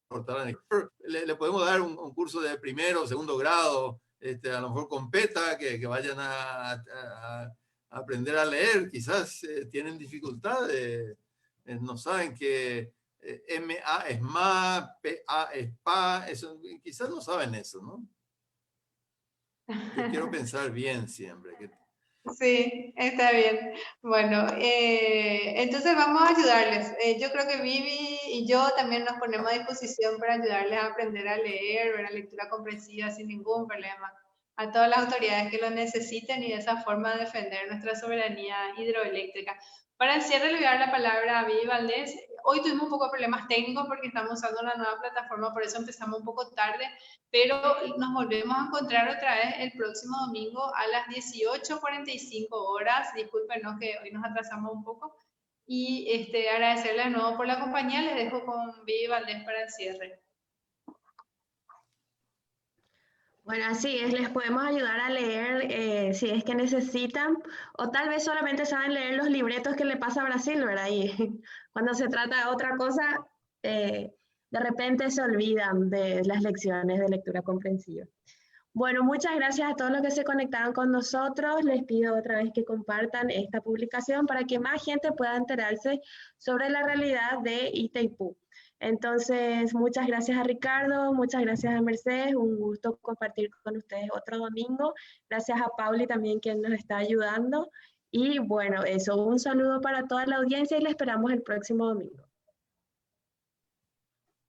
exportar. Le podemos dar un curso de primero o segundo grado, a lo mejor con PETA, que vayan a aprender a leer, quizás tienen dificultades, no saben que MA es más, PA es PA, eso, quizás no saben eso, ¿no? Yo quiero pensar bien siempre. Sí, está bien. Bueno, entonces vamos a ayudarles. Yo creo que Vivi y yo también nos ponemos a disposición para ayudarles a aprender a leer, ver la lectura comprensiva sin ningún problema, a todas las autoridades que lo necesiten y de esa forma defender nuestra soberanía hidroeléctrica. Para el cierre le voy a dar la palabra a Vivi Valdés. Hoy tuvimos un poco de problemas técnicos porque estamos usando una nueva plataforma, por eso empezamos un poco tarde, pero nos volvemos a encontrar otra vez el próximo domingo a las 18:45 horas. Discúlpenos que hoy nos atrasamos un poco. Y agradecerles de nuevo por la compañía. Les dejo con Vivi Valdés para el cierre. Bueno, así es, les podemos ayudar a leer si es que necesitan, o tal vez solamente saben leer los libretos que le pasa a Brasil, ¿verdad? Y cuando se trata de otra cosa, de repente se olvidan de las lecciones de lectura comprensiva. Bueno, muchas gracias a todos los que se conectaron con nosotros. Les pido otra vez que compartan esta publicación para que más gente pueda enterarse sobre la realidad de Itaipú. Entonces, muchas gracias a Ricardo, muchas gracias a Mercedes, un gusto compartir con ustedes otro domingo. Gracias a Pauli también, quien nos está ayudando. Y bueno, eso, un saludo para toda la audiencia y les esperamos el próximo domingo.